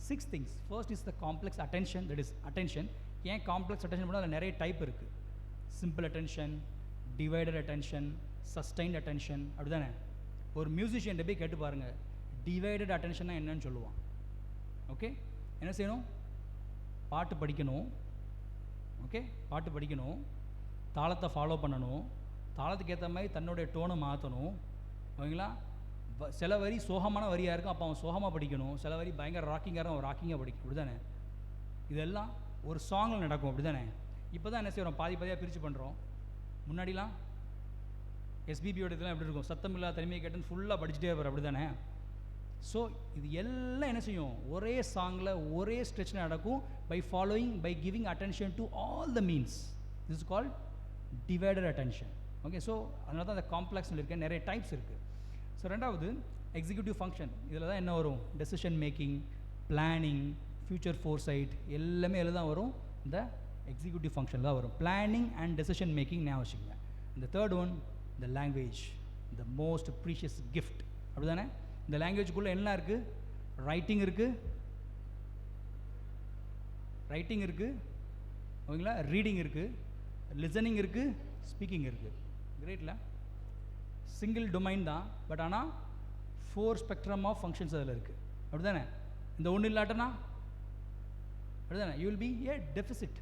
6 things. First is the complex attention, that is attention. ஏன் complex attention பண்ணால் அதில் நிறைய type இருக்குது. Simple attention, divided attention, sustained attention, அப்படி தானே? ஒரு musician போய் கேட்டு பாருங்கள், டிவைடட் அட்டென்ஷன்னா என்னன்னு சொல்லுவான். ஓகே, என்ன செய்யணும், பாட்டு படிக்கணும். ஓகே, பாட்டு படிக்கணும், தாளத்தை ஃபாலோ பண்ணணும், தாளத்துக்கு ஏற்ற மாதிரி தன்னுடைய டோனை மாற்றணும். ஓகேங்களா? சில வரி சோகமான வரியாக இருக்கும், அப்போ அவன் சோகமாக படிக்கணும். சில வரி பயங்கர ராக்கிங்காக இருக்கும், அவன் ராக்கிங்காக படிக்கணும், அப்படி தானே? இதெல்லாம் ஒரு சாங்கில் நடக்கும், அப்படி தானே? இப்போ தான் என்ன செய்கிறோம், பாதியாக பிரித்து பண்ணுறோம். முன்னாடிலாம் எஸ்பிபியோட இதெல்லாம் எப்படி இருக்கும், சத்தமில்லா தனிமையை கேட்டுன்னு ஃபுல்லாக படிச்சுட்டே இருப்பார், அப்படி தானே? ஸோ இது எல்லாம் என்ன செய்யும், ஒரே சாங்கில் ஒரே ஸ்ட்ரெச்சில் நடக்கும். By giving attention to all the means. This is called divided attention. Okay, so அதனால தான் அந்த காம்ப்ளெக்ஸில் இருக்க நிறைய டைப்ஸ் இருக்குது. ஸோ ரெண்டாவது எக்ஸிக்யூட்டிவ் ஃபங்க்ஷன். இதில் தான் என்ன வரும், டெசிஷன் மேக்கிங், பிளானிங், ஃபியூச்சர் ஃபோர்சைட் எல்லாமே இதில் தான் வரும். இந்த எக்ஸிக்யூட்டிவ் ஃபங்க்ஷன் தான் வரும். பிளானிங் அண்ட் டெசிஷன் மேக்கிங் ஞாபகம் வச்சுக்கோங்க. இந்த third one the language, the most precious gift, அப்படி தானே? இந்த லாங்குவேஜுக்குள்ளே என்ன இருக்குது, ரைட்டிங் இருக்குது, ஓகேங்களா, ரீடிங் இருக்குது, லிசனிங் இருக்குது, ஸ்பீக்கிங் இருக்குது. கிரேட்ல சிங்கிள் டொமைன் தான், பட் ஆனால் 4 ஸ்பெக்ட்ரம் ஆஃப் ஃபங்க்ஷன்ஸ் அதில் இருக்குது, அப்படி தானே? இந்த ஒன்று இல்லாட்டனா அப்படி தானே, you will B A deficit,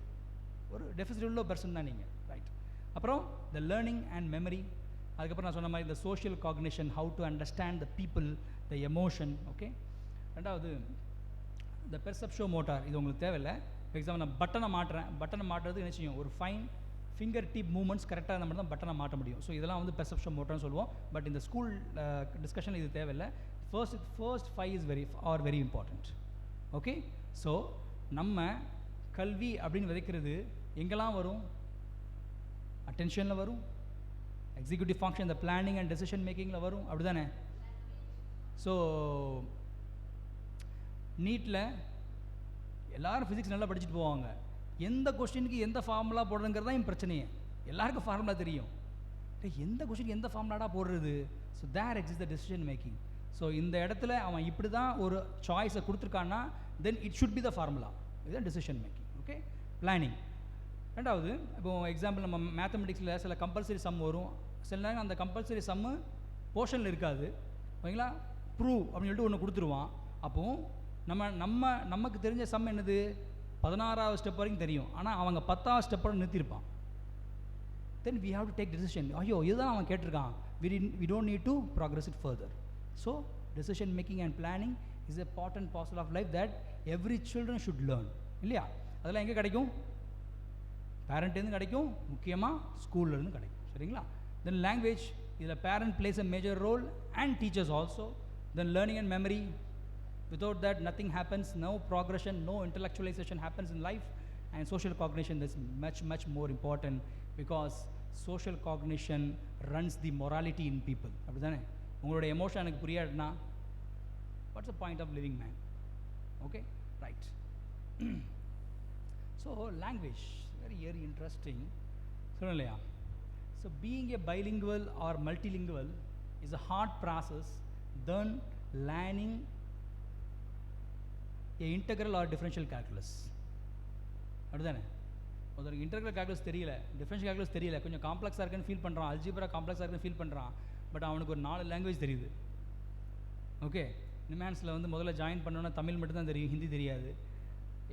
ஒரு டெஃபிசிட் உள்ள பர்சன் தான் நீங்கள். ரைட். அப்புறம் த லேர்னிங் அண்ட் மெமரி, அதுக்கப்புறம் நான் சொன்ன மாதிரி இந்த social cognition, how to understand the people, the emotion. Okay. ரெண்டாவது இந்த பெர்செப்ஷோ மோட்டார் இது உங்களுக்கு தேவையில்லை. ஃபார் எக்ஸாம்பிள் நான் பட்டனை மாட்டுறேன், பட்டனை மாட்டுறது என்ன செய்யும், ஒரு ஃபைன் ஃபிங்கர் டிப் மூமெண்ட்ஸ் கரெக்டாக இருந்தால் மட்டும் தான் பட்டனை மாட்ட முடியும். ஸோ இதெல்லாம் வந்து பெர்செப்ஷன் மோட்டார்னு சொல்லுவோம். பட் இந்த ஸ்கூல் டிஸ்கஷனில் இது தேவையில்லை. First 5 is very important. Okay, so நம்ம கல்வி அப்படின்னு விதைக்கிறது எங்கெல்லாம் வரும்? அட்டென்ஷனில் வரும், எக்ஸிக்யூட்டிவ் ஃபங்க்ஷன், இந்த பிளானிங் அண்ட் டெசிஷன் மேக்கிங்கில் வரும், அப்படி தானே? ஸோ நீட்டில் எல்லோரும் ஃபிசிக்ஸ் நல்லா படிச்சுட்டு போவாங்க. எந்த கொஸ்டினுக்கு எந்த ஃபார்முலா போடுறதுங்கிறது தான் என் பிரச்சனையே. எல்லாருக்கும் ஃபார்முலா தெரியும், எந்த கொஸ்டினுக்கு எந்த ஃபார்முலாடா போடுறது? So there exist the decision making. So இந்த இடத்துல அவன் இப்படி தான் ஒரு சாய்ஸை கொடுத்துருக்கான்னா then it should be the formula. இதுதான் டெசிஷன் மேக்கிங். Okay, planning. ரெண்டாவது, இப்போ எக்ஸாம்பிள் நம்ம மேத்தமெட்டிக்ஸில் சில கம்பல்சரி சம் வரும். சில நேரம் அந்த கம்பல்சரி சம்மு போர்ஷனில் இருக்காது, ஓகேங்களா? ப்ரூவ் அப்படின்னு சொல்லிட்டு ஒன்று கொடுத்துருவான். அப்போது நமக்கு தெரிஞ்ச சம் என்னது, 16வது ஸ்டெப் வரைக்கும் தெரியும். ஆனால் அவங்க 10வது ஸ்டெப்போட நிறுத்தியிருப்பான். Then we have to take decision. ஐயோ இதுதான் அவன் கேட்டிருக்கான், we don't need to progress it further. So decision making and planning is a part and parcel of life that every children should learn. இல்லையா? அதெல்லாம் எங்கே கிடைக்கும்? பேரண்ட்லேருந்து கிடைக்கும், முக்கியமாக ஸ்கூல்லேருந்து கிடைக்கும். சரிங்களா? தென் லாங்குவேஜ், இதில் parent plays a major role and teachers also. Then learning and memory. Without that, nothing happens, no progression, no intellectualization happens in life. And social cognition is much more important because social cognition runs the morality in people. அப்படிதானே? உங்களோட emotion எனக்கு புரியாதுன்னா what's the point of living, man? Okay, right. So language, very interesting. சொல்லலையா? So being a bilingual or multilingual is a hard process. Then learning integral or differential calculus. அப்படிதானே? ஒருத்தருக்கு integral calculus தெரியல, differential calculus தெரியல, கொஞ்சம் காம்ப்ளெக்ஸாக இருக்குன்னு feel பண்ணுறான், algebra காம்ப்ளெக்ஸாக இருக்குன்னு feel பண்ணுறான். பட் அவனுக்கு ஒரு 4 லாங்குவேஜ் தெரியுது. ஓகே, நிமான்ஸில் வந்து முதல்ல ஜாயின் பண்ணோன்னா தமிழ் மட்டும்தான் தெரியும், ஹிந்தி தெரியாது.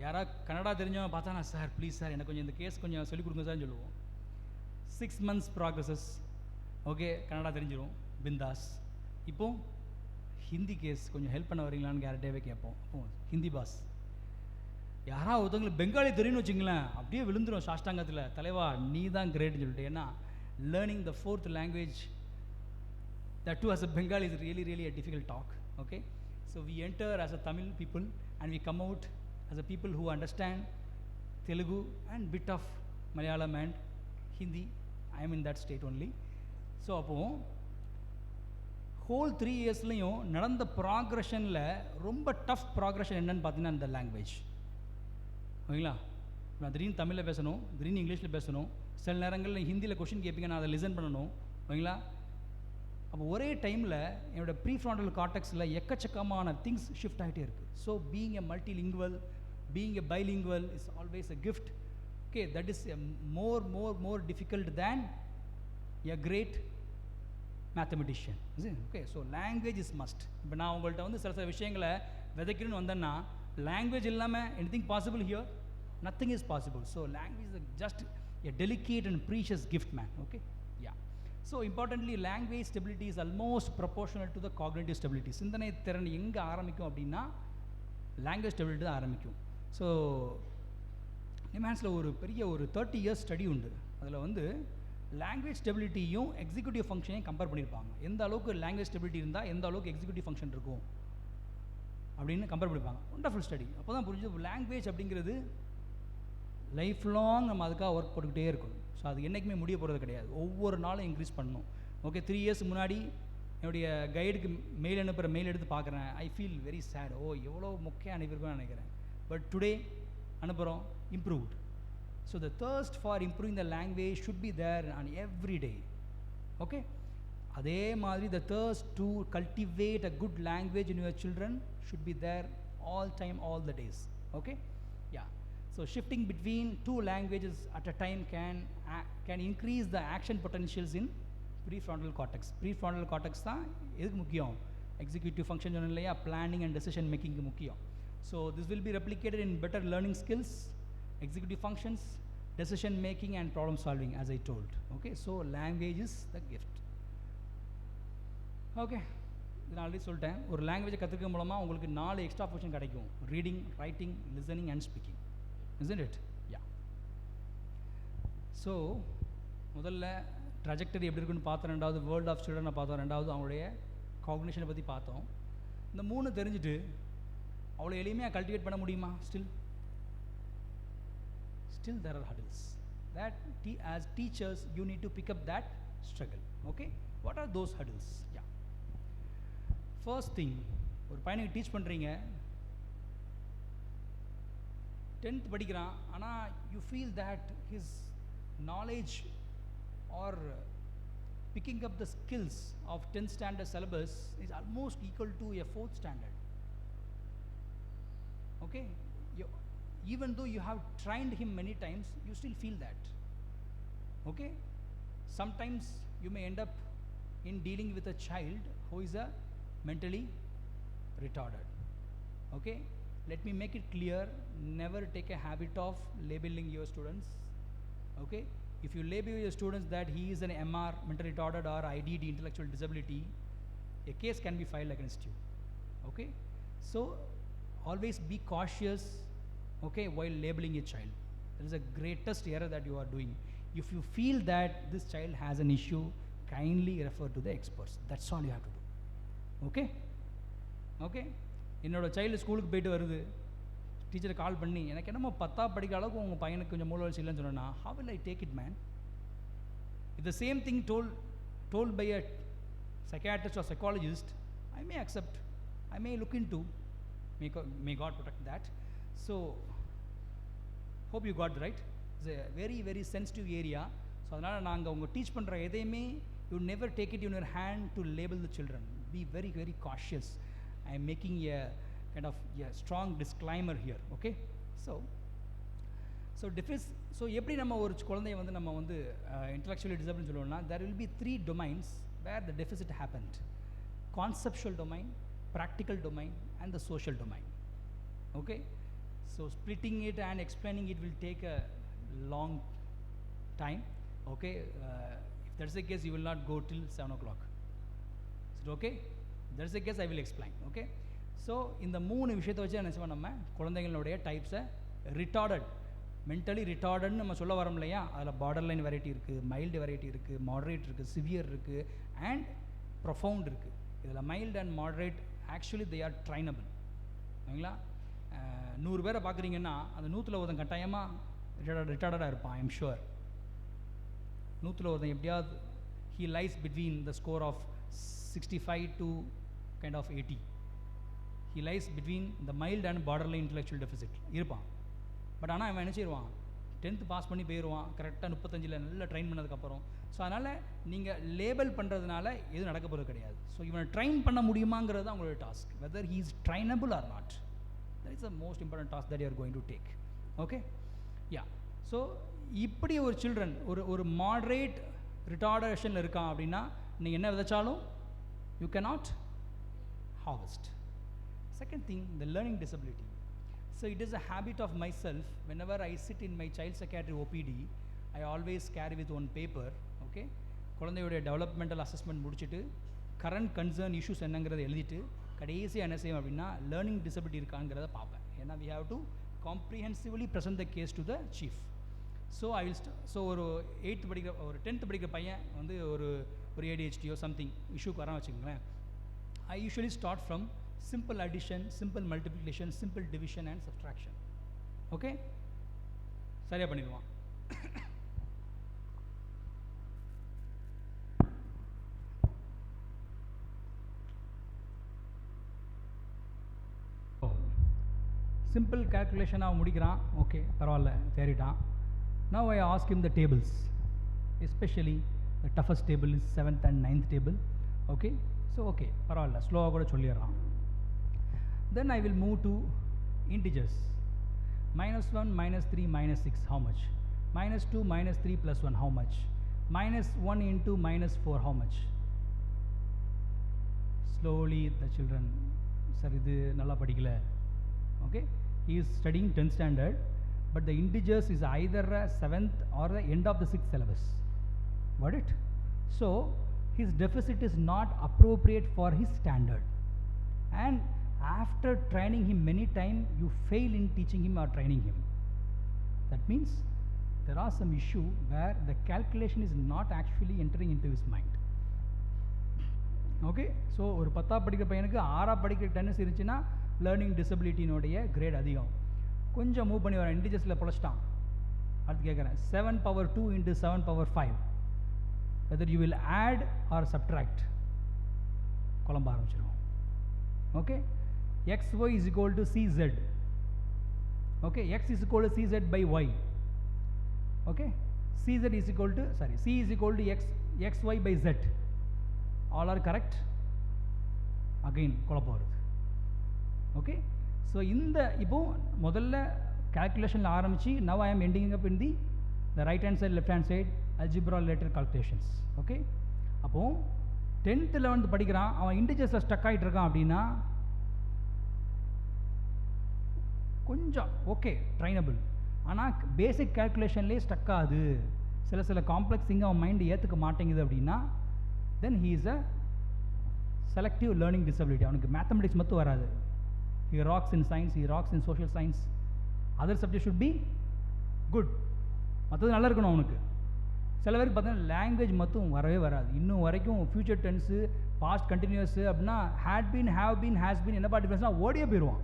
யாராவது கன்னடா தெரிஞ்சவன் பார்த்தா நான் சார் ப்ளீஸ் சார் எனக்கு கொஞ்சம் இந்த கேஸ் கொஞ்சம் சொல்லிக் கொடுங்க சார்னு சொல்லுவோம். 6 months ப்ராக்ரஸஸ். ஓகே, கன்னடா தெரிஞ்சிடும், பிந்தாஸ். இப்போது ஹிந்தி கேஸ் கொஞ்சம் ஹெல்ப் பண்ண வரீங்களான்னு கேரக்டேவே கேட்போம். அப்போ ஹிந்தி பாஸ். யாராவது ஒருத்தவங்களுக்கு பெங்காலி தெரியும்னு வச்சுங்களேன், அப்படியே விழுந்துடும் சாஷ்டாங்கத்தில், தலைவா நீ தான் கிரேட்னு சொல்லிட்டு. ஏன்னா learning the 4th language, that too as a Bengali, is really a difficult talk. Okay, so we enter as a Tamil people and we come out as a people who understand Telugu and bit of Malayalam and Hindi. I am in that state only. So அப்போ whole 3 இயர்ஸ்லையும் நடந்த ப்ராக்ரஷனில் ரொம்ப tough progression என்னன்னு பார்த்தீங்கன்னா இந்த language. ஓகேங்களா? நான் திடீர்னு தமிழில் பேசணும், திடீர்னு இங்கிலீஷில் பேசணும், சில நேரங்களில் ஹிந்தியில் கொஷின் கேட்பீங்க, நான் அதை லிசன் பண்ணணும். ஓகேங்களா? அப்போ ஒரே டைமில் என்னோடய ப்ரீஃப்ராண்டல் கார்டெக்ஸில் எக்கச்சக்கமான திங்ஸ் ஷிஃப்ட் ஆகிட்டே இருக்குது. So being a multilingual, being a bilingual is always a gift. Okay, that is more difficult than a great mathematician. Okay, so language is must. இப்போ நான் உங்கள்கிட்ட வந்து சில விஷயங்களை விதைக்கணும்னு வந்தேன்னா லாங்குவேஜ் இல்லாமல் anything possible here? Nothing is possible. So language is just a delicate and precious gift, man. Okay, yeah. So importantly language stability is almost proportional to the cognitive stability. சிந்தனை திறன் எங்கே ஆரம்பிக்கும் அப்படின்னா லாங்குவேஜ் ஸ்டெபிலிட்டி தான் ஆரம்பிக்கும். So நிமான்ஸில் ஒரு பெரிய ஒரு 30 years ஸ்டடி உண்டு. அதில் வந்து லாங்குவேஜ் ஸ்டெபிலிட்டியும் எக்ஸிக்யூட்டிவ் ஃபங்க்ஷனையும் கம்பேர் பண்ணியிருப்பாங்க. எந்த அளவுக்கு லாங்குவேஜ் ஸ்டெபிலிட்டி இருந்தால் எந்த அளவுக்கு எக்ஸிக்யூட்டிவ் ஃபங்க்ஷன் இருக்கும் அப்படின்னு கம்பேர் பண்ணியிருப்பாங்க. Wonderful study. அப்போ தான் புரிஞ்சு லாங்குவேஜ் அப்படிங்கிறது லைஃப் லாங் நம்ம அதுக்காக ஒர்க் போட்டுக்கிட்டே இருக்கணும். ஸோ அது என்றைக்குமே முடிய போகிறது கிடையாது, ஒவ்வொரு நாளும் இன்க்ரீஸ் பண்ணணும். ஓகே, 3 years முன்னாடி என்னுடைய கைடுக்கு மெயில் அனுப்புகிற மெயில் எடுத்து பார்க்குறேன், ஐ ஃபீல் வெரி சேட். ஓ எவ்வளோ மொக்கையாக அனுப்பியிருக்கோன்னு நினைக்கிறேன். பட் டுடே அனுப்புகிறோம், improved. So the thirst for improving the language should be there on every day. Okay, அதே மாதிரி the thirst to cultivate a good language in your children should be there all time, all the days. Okay, yeah. So shifting between 2 languages at a time can increase the action potentials in prefrontal cortex. Prefrontal cortex தான் எதுக்கு முக்கியம்? Executive function சொன்னேன் இல்லையா, planning and decision மேக்கிங்க்கு முக்கியம். So this will be replicated in better learning skills, executive functions, decision making and problem solving, as I told. Okay, so language is the gift. Okay, நான் already சொல்லிட்டேன், ஒரு லாங்குவேஜை கற்றுக்க மூலமாக உங்களுக்கு 4 எக்ஸ்ட்ரா பொசிஷன் கிடைக்கும். Reading, writing, listening and speaking. isn't it? yeah. So முதல்ல trajectory எப்படி இருக்குன்னு பார்த்தோம், ரெண்டாவது வேர்ல்ட் ஆஃப் சில்ட்ரனை பார்த்தோம், ரெண்டாவது அவங்களுடைய காக்னிஷனை பற்றி பார்த்தோம். இந்த 3 தெரிஞ்சுட்டு அவ்வளோ எளிமையாக கல்டிவேட் பண்ண முடியுமா? Still there are hurdles that as teachers you need to pick up that struggle. Okay, what are those hurdles? Yeah, first thing, ஒரு பையனுக்கு டீச் பண்ணுறீங்க, 10th படிக்கிறான், ஆனால் you feel that his knowledge or picking up the skills of 10th standard syllabus is almost equal to a 4th standard. Okay, even though you have trained him many times, you still feel that. Okay, sometimes you may end up in dealing with a child who is a mentally retarded. Okay, let me make it clear, never take a habit of labeling your students. Okay, if you label your students that he is an MR, mentally retarded, or IDD, intellectual disability, a case can be filed against you. Okay, so always be cautious, okay, while labeling a child. That is the greatest error that you are doing. If you feel that this child has an issue, kindly refer to the experts. That's all you have to do. Okay, okay. என்னோட child ஸ்கூலுக்கு போயிட்டு வருது, டீச்சரை கால் பண்ணி எனக்கு என்னமோ 10th படிக்கிற அளவுக்கு உங்கள் பையனுக்கு கொஞ்சம் மூளை வளர்ச்சி இல்லைன்னு சொன்னா, how will I take it, man? If the same thing told by a psychiatrist or psychologist, I may accept, I may look into, may God protect that. So hope you got it right. It's a very very sensitive area. So அதனால் நாங்கள் உங்கள் teach பண்ணுற எதையுமே you never take it in your hand to label the children. Be very very cautious. I am making a kind of a strong disclaimer here. Okay, so எப்படி நம்ம ஒரு குழந்தைய வந்து நம்ம வந்து intellectually disabled சொல்லுவோம்னா, there will be 3 domains where the deficit happened: conceptual domain, practical domain and the social domain. Okay, so splitting it and explaining it will take a long time. Okay, if that's the case, you will not go till 7 o'clock. Is it okay? That's the case, I will explain. Okay, so இந்த 3 விஷயத்தை வச்சு என்ன செய்வோம், நம்ம குழந்தைகளுடைய டைப்ஸை retarded, mentally ரிட்டார்டட்னு நம்ம சொல்ல வரோம் இல்லையா, அதில் பார்டர் லைன் வெரைட்டி இருக்குது, மைல்டு வெரைட்டி இருக்குது, மாடரேட் இருக்குது, சிவியர் இருக்குது அண்ட் ப்ரொஃபவுண்ட் இருக்குது. இதில் mild and moderate actually they are trainable. ஓகேங்களா, 100 பேரை பார்க்குறீங்கன்னா அந்த 100ல் ஒருத்தன் கட்டாயமாக ரிட்டார்டடாக இருப்பான். ஐ எம் ஷுவர் 100ல் ஒருத்தன் எப்படியாவது he lies between the score of 65 to kind of 80. He lies between the mild and borderline intellectual deficit இருப்பான். பட் ஆனால் அவன் என்ன செய்வான், 10th பாஸ் பண்ணி போயிடுவான் கரெக்டாக 35ல் நல்லா ட்ரைன் பண்ணதுக்கப்புறம். ஸோ அதனால் நீங்கள் லேபிள் பண்ணுறதுனால எதுவும் நடக்க போகிறது கிடையாது. ஸோ இவனை ட்ரைன் பண்ண முடியுமாங்கிறது தான் உங்களோட task, whether he is trainable or not. That is the most important task that you are going to take. Okay, yeah. So இப்படி ஒரு சில்ட்ரன் ஒரு மாடரேட் ரிட்டார்டேஷனில் இருக்கான் அப்படின்னா நீங்கள் என்ன விதைச்சாலும் you cannot harvest. Second thing, the learning disability. So it is a habit of myself, whenever I sit in my child psychiatry OPD, I always carry with one paper. Okay, குழந்தையோட developmental assessment முடிச்சுட்டு current concern issues என்னங்கிறத எழுதிட்டு கடைசியாக என்ன செய்யும் அப்படின்னா learning disability இருக்காங்கிறத பார்ப்பேன். ஏன்னா we have to comprehensively present the case to the chief. So I will so ஒரு 8th படிக்கிற ஒரு 10th படிக்கிற பையன் வந்து ஒரு ADHD சம்திங் இஷ்யூக்கு வரான் வச்சுக்கோங்களேன். I usually start from simple addition, simple multiplication, simple division and subtraction. Okay, சரியா பண்ணிடுவான். சிம்பிள் கேல்குலேஷனாக முடிக்கிறான். ஓகே, பரவாயில்ல, தேறிட்டான். Now I ask him the tables, especially the toughest table is 7th and 9th table. Okay, so okay, பரவாயில்ல, ஸ்லோவாக கூட சொல்லிடுறான். Then I will move to integers. -1, -3, -6, how much? -2, -3 plus 1, how much? -1 into -4, how much? Slowly the children, sir, இது நல்லா படிக்கல. Okay, he is studying 10th standard, but the integers is either 7th or the end of the 6th syllabus. Got it? So his deficit is not appropriate for his standard. And after training him many times, you fail in teaching him or training him. That means there are some issue where the calculation is not actually entering into his mind. Okay so ஒரு 10ஆம் படிக்கிற பையனுக்கு 6ஆம் படிக்கிற டென்டன்சி இருந்துச்சுன்னா learning டிசபிலிட்டினுடைய great அதிகம். கொஞ்சம் move பண்ணி வர இன்டிஜர்ஸில் பொழைச்சிட்டான். அடுத்து கேட்குறேன் 7 power 2 into 7 power 5 whether you will add or subtract குழம்ப ஆரம்பிச்சிடும். Okay xy is equal to cz. okay x is equal to cz by y. okay cz is equal to c is equal to xy by z. all are correct. again குழப்பம் வருது. okay so இந்த இப்போ முதல்ல calculation ஆரம்பிச்சு now I am ending up in the right hand side left hand side algebra related calculations. okay அப்போ 10th 11th படிக்கிறான், அவன் இன்டிஜர்ஸில் stuck ஆகிட்டு இருக்கான் அப்படின்னா கொஞ்சம் ஓகே ட்ரைனபிள். ஆனால் பேசிக் கேல்குலேஷன்லேயே ஸ்டக் ஆகுது, சில காம்ப்ளெக்ஸ் திங்க அவன் மைண்டு ஏற்றுக்க மாட்டேங்குது அப்படின்னா தென் he is a selective learning disability. அவனுக்கு மேத்தமெட்டிக்ஸ் மட்டும் வராது. He rocks in science, he rocks in social science, other subject should be good, மற்றது நல்லா இருக்கணும் அவனுக்கு. சில பேருக்கு பார்த்தீங்கன்னா லாங்குவேஜ் மட்டும் வரவே வராது. இன்னும் வரைக்கும் ஃபியூச்சர் டென்ஸு பாஸ்ட் கண்டினியூஸு அப்படின்னா had been, have been, has been என்னப்பா டிஃபரன்ஸ்னால் ஓடியே போயிடுவான்.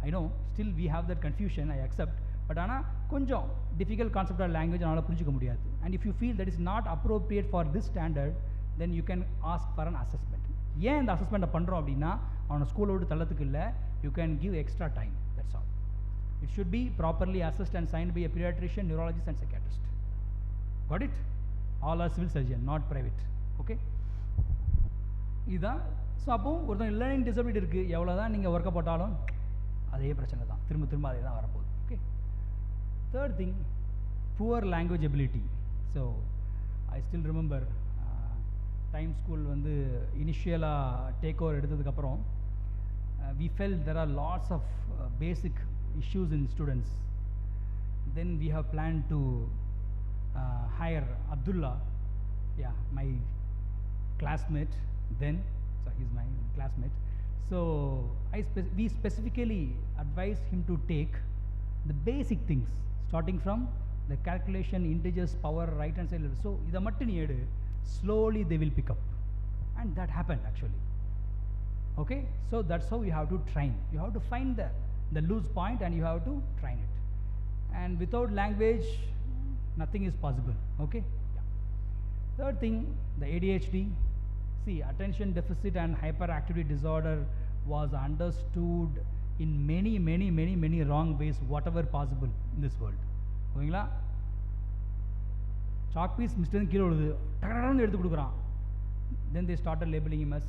I know still we have that confusion, I accept. But ஆனால் கொஞ்சம் டிஃபிகல்ட் கான்செப்ட் ஆஃப் லாங்குவேஜ் அவனால் புரிஞ்சிக்க முடியாது. And if you feel that is not appropriate for this standard then you can ask for an assessment. ஏன் இந்த அசஸ்மெண்ட்டை பண்ணுறோம் அப்படின்னா அவனை ஸ்கூலை விட்டு தள்ளத்துக்கு இல்லை, you can give extra time, that's all. It should be properly assessed and signed by a paediatrician, neurologist and psychiatrist. Got it? All are civil surgeon, not private. okay இதுதான். ஸோ அப்போ ஒருத்தன் லேர்னிங் டிசபிலிட்டி இருக்குது, எவ்வளோ தான் நீங்கள் ஒர்க்கை போட்டாலும் அதே பிரச்சனை தான், திரும்ப அதே தான் வரப்போகுது. Okay third thing, poor language ability. So I still remember time school வந்து இனிஷியலாக டேக் ஓவர் எடுத்ததுக்கப்புறம் we felt there are lots of basic issues in students. Then we have planned to hire Abdullah, yeah, my classmate then, so he's my classmate. So we specifically advised him to take the basic things starting from the calculation, integers, power, right hand side. So idha mattum nee edu, slowly they will pick up, and that happened actually. okay so that's how you have to train. You have to find the loose point and you have to train it, and without language nothing is possible. okay yeah. Third thing, the ADHD. See, attention deficit and hyperactivity disorder was understood in many wrong ways, whatever possible in this world. ஓகேங்களா, chalk piece mister கீழே விழுது, டகடன்னு எடுத்து கொடுக்குறான். then they started labeling him as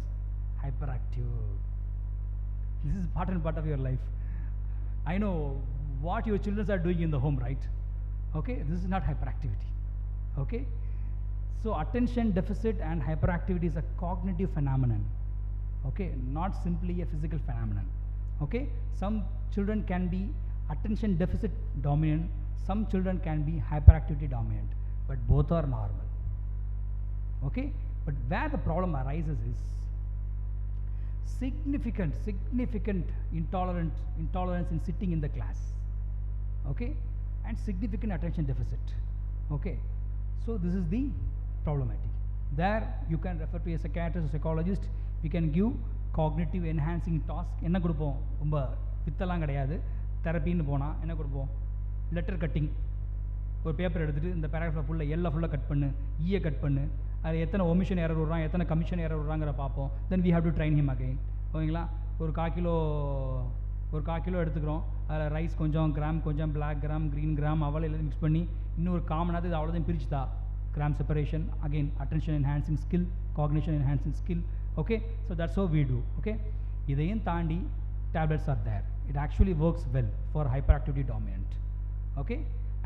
hyperactive. This is part and part of your life. I know what your children are doing in the home, right? okay this is not hyperactivity. okay so attention deficit and hyperactivity is a cognitive phenomenon, okay not simply a physical phenomenon. okay some children can be attention deficit dominant, some children can be hyperactivity dominant, but both are normal. okay but where the problem arises is significant intolerance in sitting in the class, okay and significant attention deficit. okay so this is the problematic. there you can refer to a psychiatrist or psychologist. we can give cognitive enhancing task. என்ன கொடுப்போம், ரொம்ப வித்தெல்லாம் கிடையாது. தெரப்பின்னு போனால் என்ன கொடுப்போம், letter cutting. ஒரு paper எடுத்துகிட்டு இந்த பேராகிராஃபில் ஃபுல்லாக கட் பண்ணு, ஈயை கட் பண்ணு, அது எத்தனை ஒமிஷன் எரர் விட்றான், எத்தனை கமிஷன் எரர் விட்றாங்கிற பார்ப்போம். Then we have to train him again. ஓகேங்களா, ஒரு 1/4 கிலோ எடுத்துக்கிறோம், அதில் ரைஸ் கொஞ்சம், கிராம் கொஞ்சம், பிளாக் கிராம், க்ரீன் கிராம், அவளை எல்லாத்தையும் மிக்ஸ் பண்ணி இன்னொரு காமனாக இது அவ்வளோதையும் பிரிச்சுதா. Gram separation, again attention enhancing skill, cognition enhancing skill. okay so that's how we do. okay இதையும் தாண்டி tablets are there. it actually works well for hyperactivity dominant. okay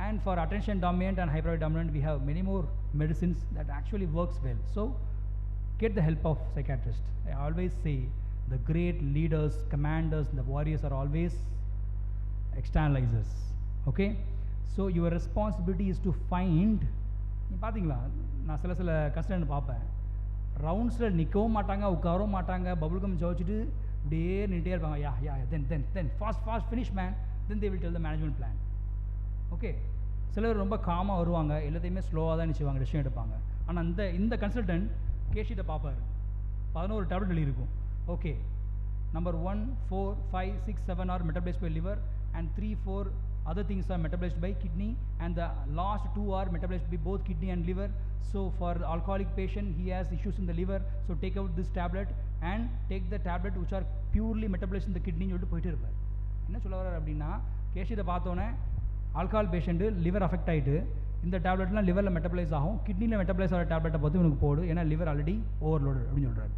and for attention dominant and hyperactivity dominant we have many more medicines that actually works well. so get the help of psychiatrist. I always say the great leaders, commanders, the warriors are always externalizers. okay so your responsibility is to find. நீ பார்த்தீங்களா, நான் சில consultant பார்ப்பேன், ரவுண்ட்ஸில் நிற்கவும் மாட்டாங்க, உட்காரவும் மாட்டாங்க, bubble come ஜவச்சிட்டு இப்படியே நின்றுட்டே இருப்பாங்க. Yeah then fast finish man, then they will tell the management plan. Okay, சிலர் ரொம்ப காமாக வருவாங்க, எல்லாத்தையுமே ஸ்லோவாக தான் நினச்சிவாங்க, டெசிஷன் எடுப்பாங்க. ஆனால் இந்த கன்சல்டன்ட் கேஷீட்டை பார்ப்பார், 11 டேப்லெட் எழுதியிருக்கும். Okay, number 1, 4, 5, 6, 7 are metabolized by liver and 3, 4 other things are metabolized by kidney, and the last 2 are metabolized by both kidney and liver. So for the alcoholic patient, he has issues in the liver, so take out this tablet and take the tablet which are purely metabolized in the kidney சொல்லிட்டு போயிட்டே இருப்பார். என்ன சொல்ல வர்றார் அப்படின்னா, கேஷீட்டை பார்த்தோன்னே alcohol patient liver affect ஆகிட்டு இந்த டேப்லெட்லாம் லிவரில் மெட்டபலைஸ் ஆகும், கிட்னியில் மெட்டபலைஸ் ஆகிற டேப்லெட்டை பார்த்து இவனுக்கு போடு, ஏன்னா லிவர் ஆல்ரெடி ஓவர்லோடு அப்படின்னு சொல்கிறாரு.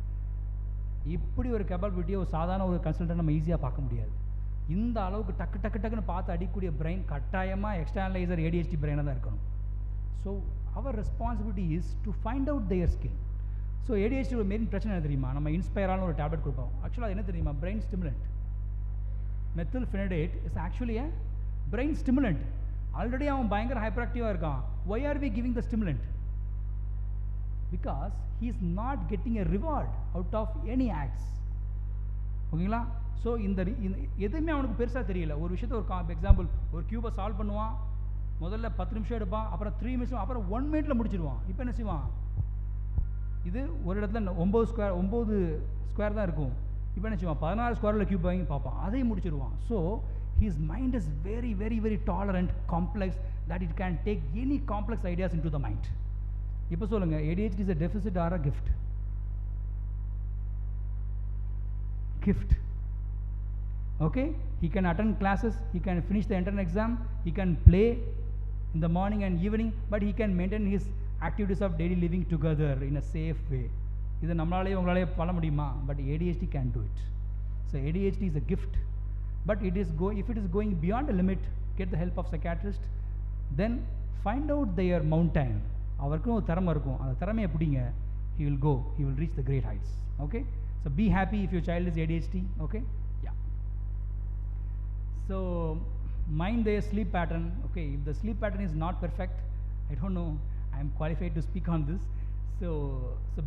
இப்படி ஒரு கேப்பபிலிட்டியை ஒரு சாதாரண ஒரு கன்சல்டன்ட் நம்ம ஈஸியாக பார்க்க முடியாது. இந்த அளவுக்கு டக்குன்னு பார்த்து அடிக்கக்கூடிய பிரெயின் கட்டாயமாக எக்ஸ்டர்னலைசர் ADHD பிரெயினாக தான் இருக்கணும். So our responsibility is to find out their skill. So ADHD ஒரு மெயின் பிரச்சனை என்ன தெரியுமா, நம்ம இன்ஸ்பயரான ஒரு டேப்லெட் கொடுப்போம், ஆக்சுவலாக என்ன தெரியுமா, brain stimulant. Methylphenidate is actually a brain stimulant. Already அவன் பயங்கர ஹைப்பர் ஆக்டிவாக இருக்கான். why are we giving the stimulant? because he is not getting a reward out of any acts. ஓகேங்களா? ஸோ இந்த எதுவுமே அவனுக்கு பெருசாக தெரியல. ஒரு விஷயத்தை ஒரு எக்ஸாம்பிள், ஒரு கியூபை சால்வ் பண்ணுவான், முதல்ல 10 நிமிஷம் எடுப்பான், அப்புறம் 3 நிமிஷம், அப்புறம் 1 மினிட்ல முடிச்சிடுவான். இப்போ என்ன செய்வான், இது ஒரு இடத்துல 9 ஸ்கொயர் தான் இருக்கும், இப்போ என்ன செய்வான் 16 ஸ்கொயரில் கியூப் வாங்கி பார்ப்பான், அதையும் முடிச்சிடுவான். So his mind is very tolerant, complex, that it can take any complex ideas into the mind. இப்போ சொல்லுங்க, ADHD is a deficit or a gift? Gift. Okay, he can attend classes, he can finish the entrance exam, he can play in the morning and evening, but he can maintain his activities of daily living together in a safe way. இது நம்மளாலே உங்களாலே பண்ண முடியுமா? But ADHD can do it. So ADHD is a gift. But if it is going beyond the limit, get the help of psychiatrist, then find out their mountain. அவருக்கும் ஒரு திறமை இருக்கும், அந்த திறமையை எப்படிங்க, he will reach the great heights. Okay, so be happy if your child is ADHD. Okay, yeah. So mind their sleep pattern. Okay, if the sleep pattern is not perfect, I don't know, I am qualified to speak on this. So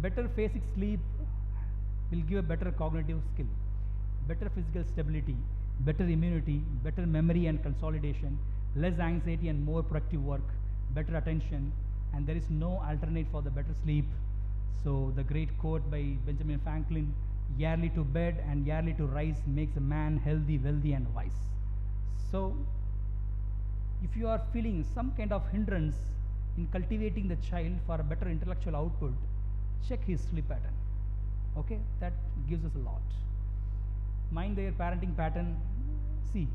better basic sleep will give a better cognitive skill, better physical stability, better immunity, better memory and consolidation, less anxiety and more productive work, better attention, and there is no alternate for the better sleep. So the great quote by Benjamin Franklin, yearly to bed and yearly to rise makes a man healthy, wealthy and wise. So if you are feeling some kind of hindrance in cultivating the child for a better intellectual output, check his sleep pattern. Okay, that gives us a lot. Mind their parenting pattern. See,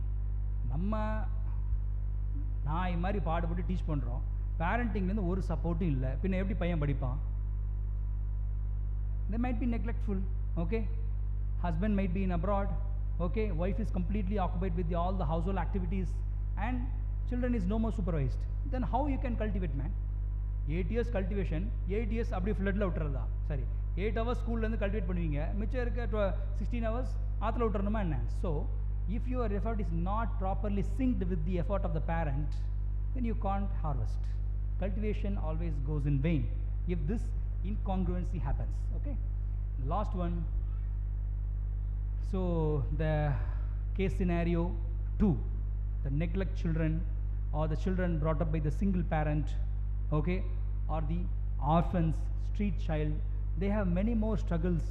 நான் இது மாதிரி பாடுபட்டு teach பண்ணுறோம், பேரண்டிங்லேருந்து ஒரு சப்போர்ட்டும் இல்லை, பின்ன எப்படி பையன் படிப்பான்? They might be neglectful. Okay, husband might be in abroad. Okay, wife is completely occupied with all the household activities and children is no more supervised. Then how you can cultivate, man? 8 years cultivation, 8 years அப்படியே ஃப்ளட்டில் விட்டுறதா? சரி, 8 hours ஸ்கூல்லேருந்து cultivate பண்ணுவீங்க, மிச்சம் இருக்க 16 hours ஆற்றுல விட்டுறணுமா என்ன? So if your effort is not properly synced with the effort of the parent, then you can't harvest. Cultivation always goes in vain if this incongruency happens. Okay, the last one. So the case scenario 2, the neglect children or the children brought up by the single parent, okay, or the orphans, street child, they have many more struggles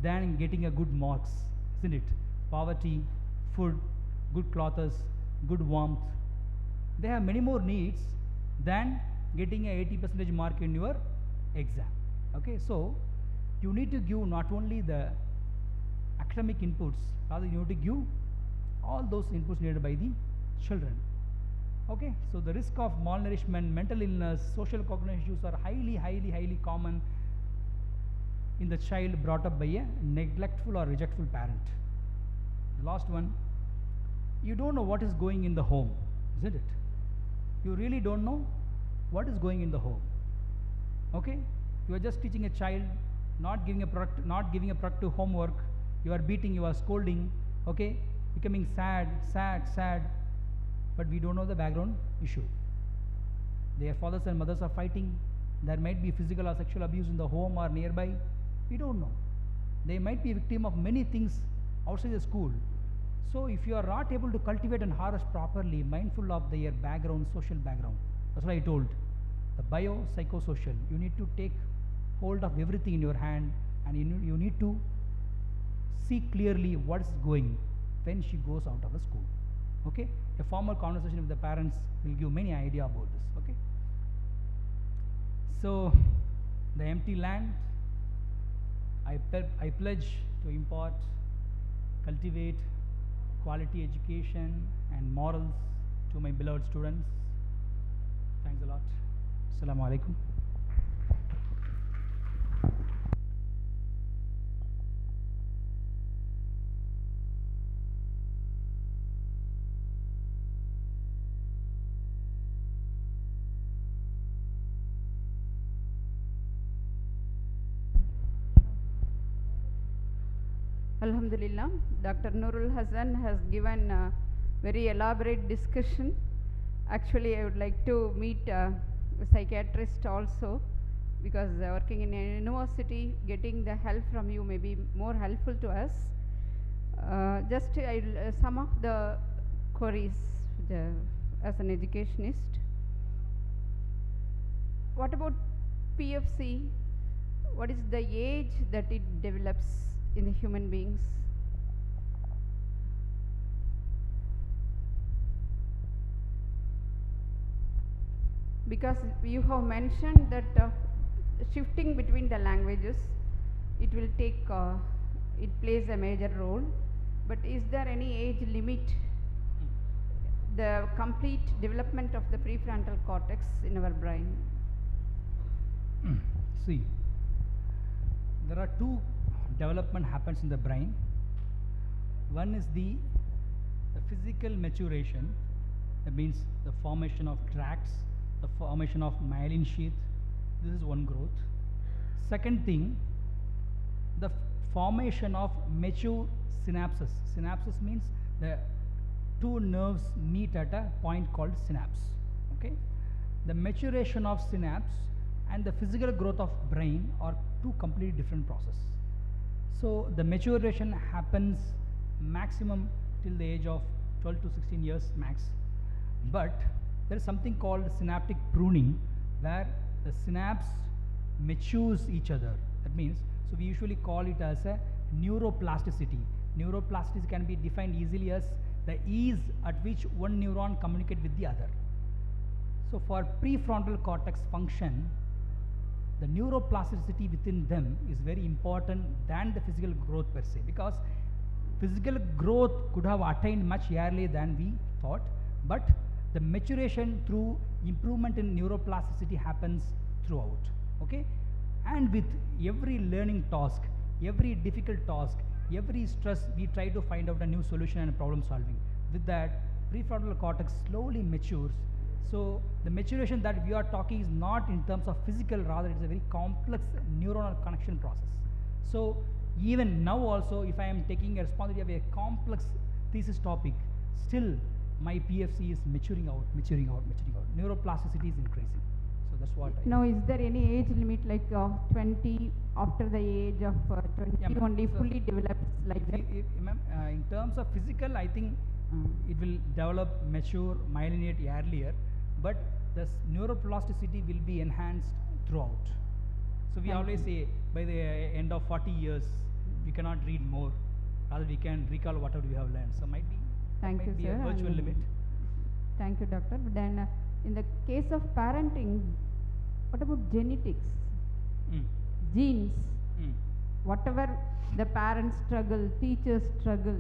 than getting a good marks, isn't it? Poverty, food, good clothes, good warmth, they have many more needs than getting a 80% mark in your exam. Okay, so you need to give not only the academic inputs, rather you need to give all those inputs needed by the children. Okay, so the risk of malnourishment, mental illness, social cognitive issues are highly common in the child brought up by a neglectful or rejectful parent. The last one, you don't know what is going in the home, isn't it? You really don't know what is going in the home. Okay, you are just teaching a child, not giving a productive homework, you are beating, you are scolding, okay, becoming sad, but we don't know the background issue. Their fathers and mothers are fighting, there might be physical or sexual abuse in the home or nearby, We don't know. They might be victim of many things outside the school. So if you are not able to cultivate and harvest properly, mindful of their background, social background, that's what I told. The bio-psychosocial, you need to take hold of everything in your hand, and you need to see clearly what is going when she goes out of the school. Okay? A formal conversation with the parents will give many idea about this. Okay? So, the empty land, I pledge to impart, cultivate quality education and morals to my beloved students. Thanks a lot. Assalamu alaikum. Alhamdulillah, Dr. Nurul Hassan has given a very elaborate discussion. Actually, I would like to meet a psychiatrist also, because working in a university, getting the help from you may be more helpful to us. Just some of the queries as an educationist. What about PFC? What is the age that it develops in the human beings? Because you have mentioned that shifting between the languages, it will take, it plays a major role, but is there any age limit? The complete development of the prefrontal cortex in our brain. See, there are two development happens in the brain. One is the physical maturation, that means the formation of tracts, the formation of myelin sheath. This is one growth. Second thing, the formation of mature synapses. Synapses means the two nerves meet at a point called synapse. Okay, the maturation of synapse and the physical growth of brain are two completely different processes. So the maturation happens maximum till the age of 12 to 16 years max. But there is something called synaptic pruning, where the synapse matures each other. That means, so we usually call it as a neuroplasticity. Neuroplasticity can be defined easily as the ease at which one neuron communicates with the other. So for prefrontal cortex function, the neuroplasticity within them is very important than the physical growth per se, because physical growth could have attained much earlier than we thought, but the maturation through improvement in neuroplasticity happens throughout. Okay, and with every learning task, every difficult task, every stress, we try to find out a new solution and problem solving. With that, prefrontal cortex slowly matures. So the maturation that we are talking is not in terms of physical, rather it's a very complex neuronal connection process. So even now also, if I am taking a responsibility of a complex thesis topic, still my PFC is maturing out. Neuroplasticity is increasing. So that's what I... Now, is there any age limit, like 20, after the age of 20 Yeah, ma'am. only So fully develops like that? Ma'am, in terms of physical, I think it will develop, mature, myelinate earlier, but the neuroplasticity will be enhanced throughout. So we Thank always you. say by the end of 40 years, we cannot read more, rather we can recall whatever we have learned. So might be Thank you, a sir. virtual And, limit. Thank you, doctor. Then, in the case of parenting, what about genetics? Mm. Genes, Mm. whatever the parents struggle, teachers struggle,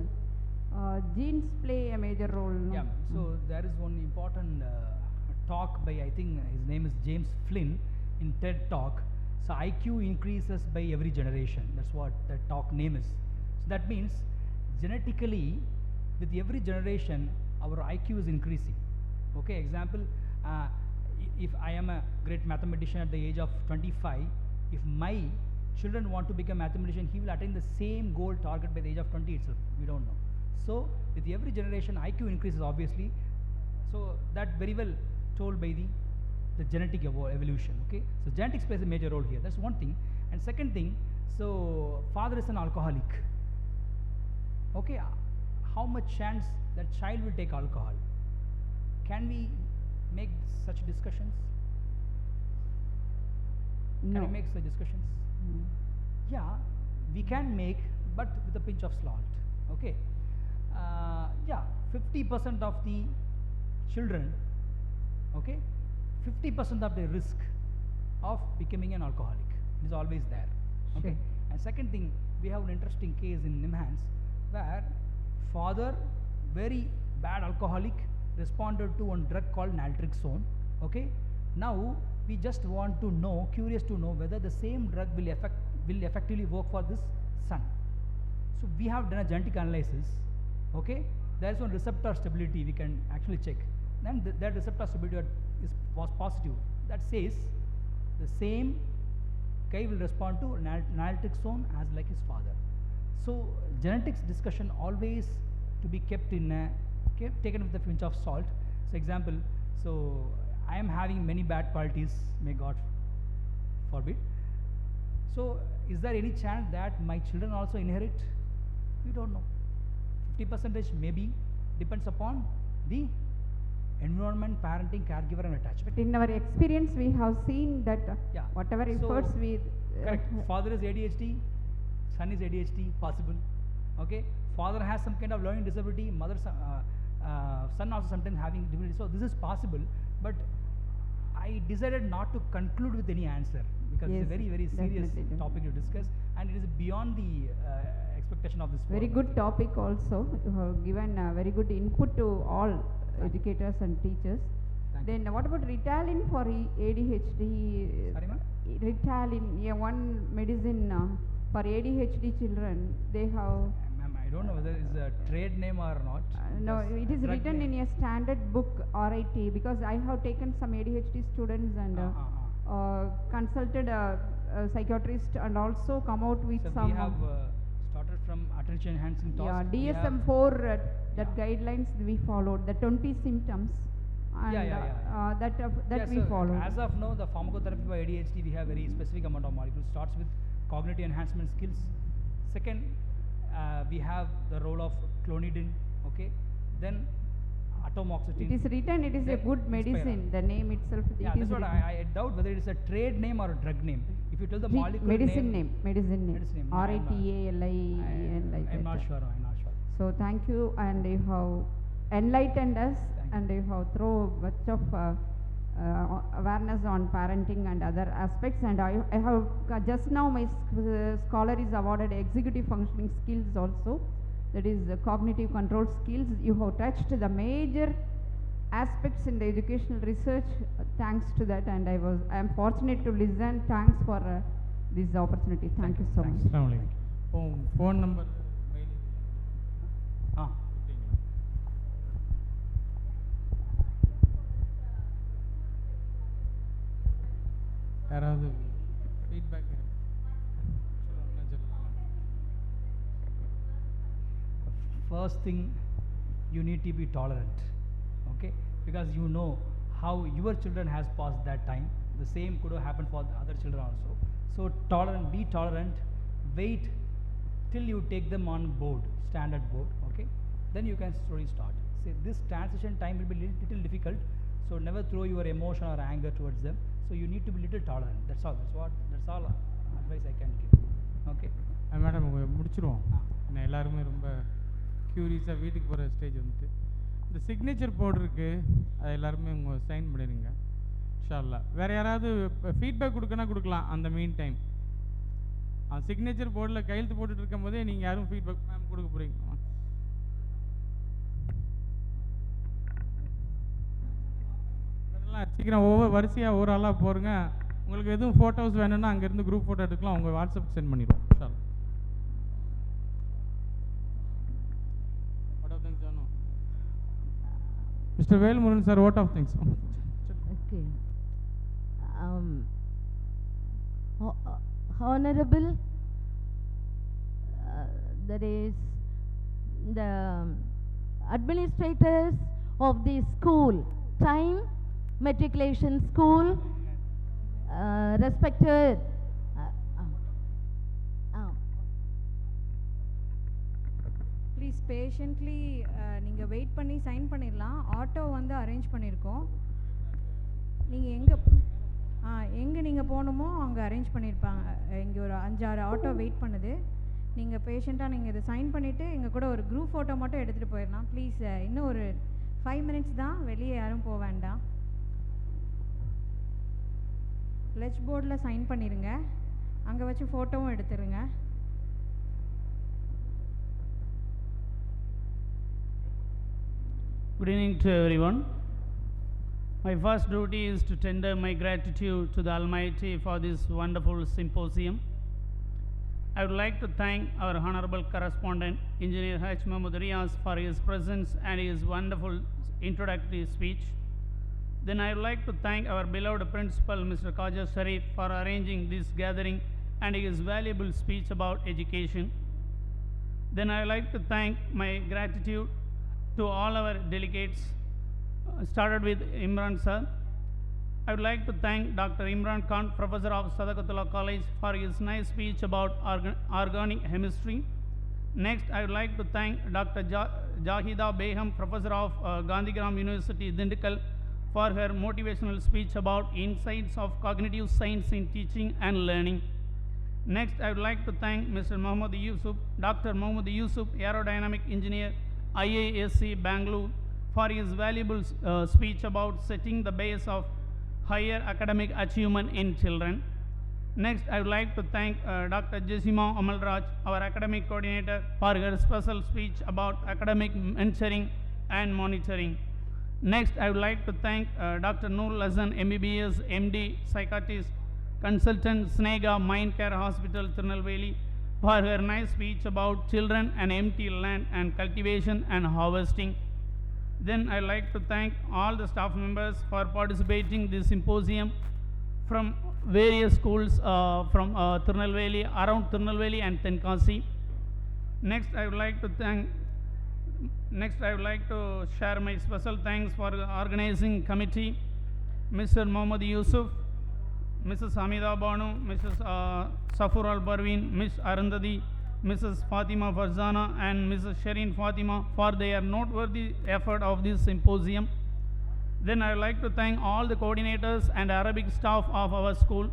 genes play a major role. No? Yeah, so there is one important talk by, I think his name is James Flynn, in TED Talk. So IQ increases by every generation. That's what the talk name is. So that means genetically, with every generation, our IQ is increasing. Okay, example, if I am a great mathematician at the age of 25, if my children want to become a mathematician, he will attain the same goal target by the age of 20 itself. We don't know. So with every generation, IQ increases obviously. So that very well told by the genetic evolution. Okay, so genetics plays a major role here. That's one thing. And second thing, So father is an alcoholic. Okay, how much chance that child will take alcohol? Can we make such discussions? Can No. we make such discussions? Mm. Yeah, we can make, but with a pinch of salt. Okay. Yeah, 50% of the children, okay, 50% of the risk of becoming an alcoholic. It is always there. Okay. Sure. And second thing, we have an interesting case in Nimhans where father, very bad alcoholic, responded to one drug called naltrexone. Okay. Now we just want to know, curious to know whether the same drug will effectively work for this son. So we have done a genetic analysis. Okay. There is one receptor stability we can actually check. Then that receptor stability was positive. That says the same guy will respond to naltrexone as like his father. So genetics discussion always to be kept in taken with a pinch of salt. So example, so I am having many bad qualities, may God forbid. So is there any chance that my children also inherit? We don't know. 50% maybe, depends upon the environment, parenting, caregiver and attachment. But in our experience, we have seen that Yeah. whatever So, efforts we correct. Father is ADHD, son is ADHD, possible. Okay. Father has some kind of learning disability, son also sometimes having disability. So this is possible, but I decided not to conclude with any answer because it's a Yes, very, very serious definitely. topic to discuss, and it is beyond the expectation of this very forum, I good think. topic also. You have given very good input to all Thank you. educators and teachers. Thank you. Then what about Ritalin for ADHD? Sorry, ma'am? Ritalin, yeah, one medicine for ADHD children. They have. Ma'am, I don't know whether it's a trade name or not. No, because it is drug written name. in a standard book, RIT, because I have taken some ADHD students and consulted a psychiatrist and also come out with So some. we have started from attention enhancing task. Yeah, we have- DSM-4, that Yeah. guidelines we followed, the 20 symptoms, and Yeah. that Yeah, we so followed. as of now, the pharmacotherapy for ADHD, we have very specific amount of molecules. Starts with cognitive enhancement skills. Second, we have the role of clonidine. Okay. Then atomoxetine. It is written, it is a then good Inspira. medicine, the name itself. Yeah, it that's is what written. I doubt whether it is a trade name or a drug name. If you tell the molecule medicine name, name, medicine name, Medicine name, no, I'm not- RITALIN like I'm that. not sure. I'm not sure. So thank you, and you have enlightened us, Thank and you have thrown much of awareness on parenting and other aspects. And I have just now my scholar is awarded executive functioning skills also, that is cognitive control skills. You have touched the major aspects in the educational research. Thanks to that, and I am fortunate to listen. Thanks for this opportunity. Thank you so Thanks. much. அஸ்ஸலாமு அலைக்கும். இப்போ phone number mail Ah. கொடுத்தீங்களா? யாராவது feedback சொல்லலாம். First thing, you need to be tolerant, okay, because you know how your children has passed that time. The same could have happened for the other children also. So be tolerant, wait till you take them on board, standard board, okay, then you can slowly start. See, this transition time will be little difficult, so never throw your emotion or anger towards them. So you need to be little tolerant. That's all advice I can give. Okay. Madam முடிச்சிருவோம். ஆ. ஏன்னா எல்லாருமே ரொம்ப க்யூரியஸாக வீட்டுக்கு போகிற stage வந்துட்டு இந்த signature board இருக்குது, அதை எல்லாருமே உங்கள் சைன் பண்ணிடுங்க இன்ஷா அல்லாஹ். வேறு யாராவது ஃபீட்பேக் கொடுக்கனா கொடுக்கலாம். அந்த மீன் டைம் சிக்னேச்சர் போர்டில் கையெழுத்து போட்டுட்டு இருக்கும் போதே நீங்கள் யாரும் ஃபீட்பேக் மேம் கொடுக்க போகிறீங்க? சீக்கிரம் ஒவ்வொரு வரிசையாக ஒரு ஆளாக போருங்க. உங்களுக்கு எதுவும் ஃபோட்டோஸ் வேணும்னா அங்கேருந்து குரூப் ஃபோட்டோ எடுக்கலாம், உங்கள் வாட்ஸ்அப் சென்ட் பண்ணிடுவோம் இன்ஷா அல்லாஹ். What of things you know? Mr. Velmurugan sir, what of things? Okay. Honorable, that is the administrators of the school, time matriculation school, respected please patiently நீங்கள் wait பண்ணி sign பண்ணிடலாம். Auto வந்து arrange பண்ணியிருக்கோம். நீங்கள் எங்கே நீங்கள் போகணுமோ அங்கே அரேஞ்ச் பண்ணியிருப்பாங்க. இங்கே ஒரு 5-6 ஆட்டோ வெயிட் பண்ணுது. நீங்கள் பேஷண்ட்டாக நீங்கள் இதை சைன் பண்ணிவிட்டு எங்கள் கூட ஒரு குரூப் ஃபோட்டோ மட்டும் எடுத்துகிட்டு போயிடலாம் ப்ளீஸ். இன்னும் ஒரு 5 minutes தான், வெளியே யாரும் போக வேண்டாம். லெட்ஜ் போர்டில் சைன் பண்ணிடுங்க, அங்கே வச்சு ஃபோட்டோவும் எடுத்துருங்க. Good evening to everyone. My first duty is to tender my gratitude to the Almighty for this wonderful symposium. I would like to thank our honorable correspondent, Engineer H. Mahmood Riyaz, for his presence and his wonderful introductory speech. Then I would like to thank our beloved principal, Mr. Khaja Sharif, for arranging this gathering and his valuable speech about education. Then I would like to thank my gratitude to all our delegates, started with Imran sir. I would like to thank Dr. Imran Khan, Professor of Sadaqatullah College, for his nice speech about organic chemistry. Next, I would like to thank Dr. Jahida Beham, Professor of Gandhigram University, Dindigul, for her motivational speech about insights of cognitive science in teaching and learning. Next, I would like to thank Mr. Mohammad Yusuf, Dr. Mohammad Yusuf, Aerodynamic Engineer, IISc Bangalore, for his valuable speech about setting the base of higher academic achievement in children. Next, I would like to thank Dr. Jessima Amalraj, our academic coordinator, for her special speech about academic mentoring and monitoring. Next, I would like to thank Dr. Noor Hasan, MBBS, MD, psychiatrist, consultant, Snega Mind Care Hospital, Tirunelveli, for her nice speech about children and empty land and cultivation and harvesting. Then I would like to thank all the staff members for participating in this symposium from various schools from Tirunelveli, around Tirunelveli and Tenkasi. Next, I would like to share my special thanks for the organizing committee, Mr. Mohammad Yusuf, Mrs. Hamida Banu, Mrs. Safur Al-Barwin, Ms. Arundhati, Mrs. Fatima Farzana and Mrs. Shireen Fatima for their noteworthy effort of this symposium. Then I would like to thank all the coordinators and Arabic staff of our school.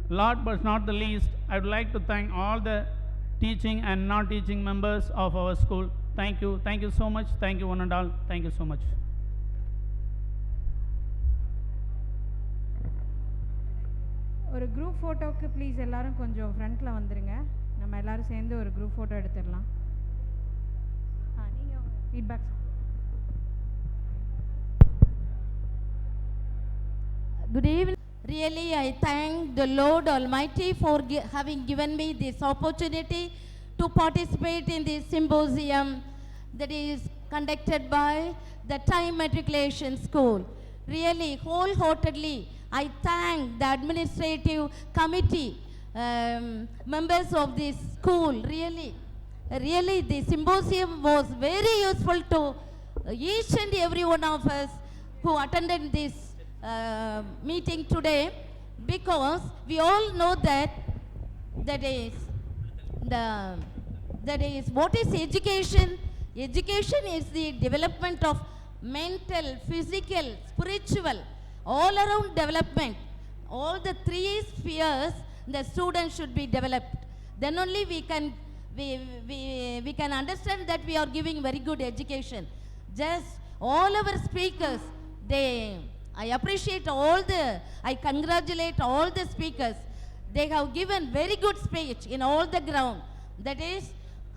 Last but not the least, I would like to thank all the teaching and non-teaching members of our school. Thank you so much. Thank you one and all. Thank you so much. ஒரு group ஃபோட்டோவுக்கு please எல்லாரும் கொஞ்சம் ஃப்ரண்ட்டில் வந்துடுங்க. நம்ம எல்லாரும் சேர்ந்து ஒரு group photo எடுத்துடலாம். நீங்கள் feedback. Good evening. Really, I thank the Lord Almighty for having given me this opportunity to participate in this symposium that is conducted by the Time Matriculation School. Really, wholeheartedly, I thank the administrative committee, members of this school. Really, the symposium was very useful to each and every one of us who attended this meeting today, because we all know that is what is education. Education is the development of mental, physical, spiritual, all around development. All the three spheres the students should be developed. Then only we can understand that we are giving very good education. Just all our speakers, I appreciate I congratulate all the speakers. They have given very good speech in all the ground. That is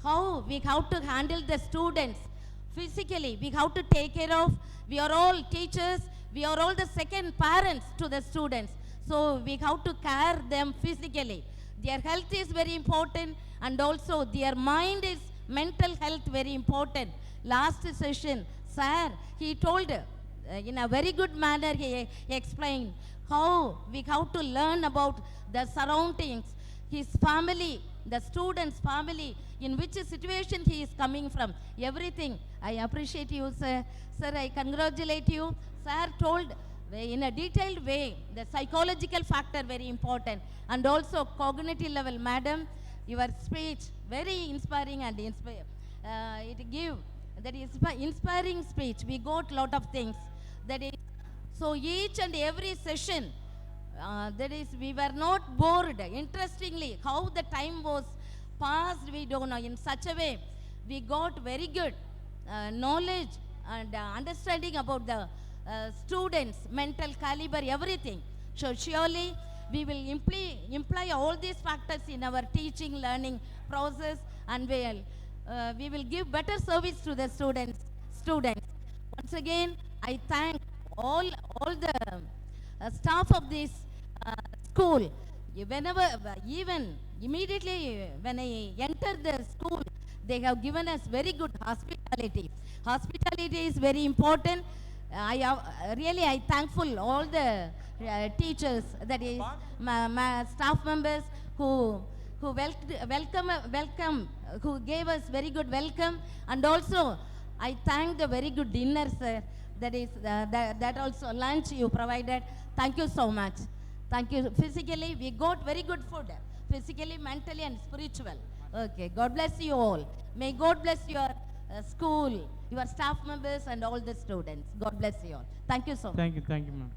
how we have to handle the students physically. We have to take care of. We are all teachers. We are all the second parents to the students. So we have to care them physically. Their health is very important, and also their mind is mental health very important. Last session, sir, he told in a very good manner, he explained how we have to learn about the surroundings, his family, the student's family, in which situation he is coming from, everything. I appreciate you, sir. Sir, I congratulate you. Sir told in a detailed way the psychological factor very important, and also cognitive level. Madam, your speech very inspiring and it give that is inspiring speech. We got lot of things. That is, so each and every session, that is, we were not bored. Interestingly, how the time was passed, we don't know. In such a way, we got very good knowledge and understanding about the students' mental caliber, everything. So surely we will imply all these factors in our teaching, learning process, and we will give better service to the students. Once again, I thank all the staff of this school. Whenever, even immediately when I entered the school, they have given us very good hospitality. Hospitality is very important. I thankful all the teachers, that is my staff members who welcome, who gave us very good welcome, and also I thank the very good dinner, sir. That is that also lunch you provided. Thank you so much. Thank you. Physically, we got very good food. Physically, mentally, and spiritual. Okay. God bless you all. May God bless your school, your staff members, and all the students. God bless you all. Thank you so much. Thank you, ma'am.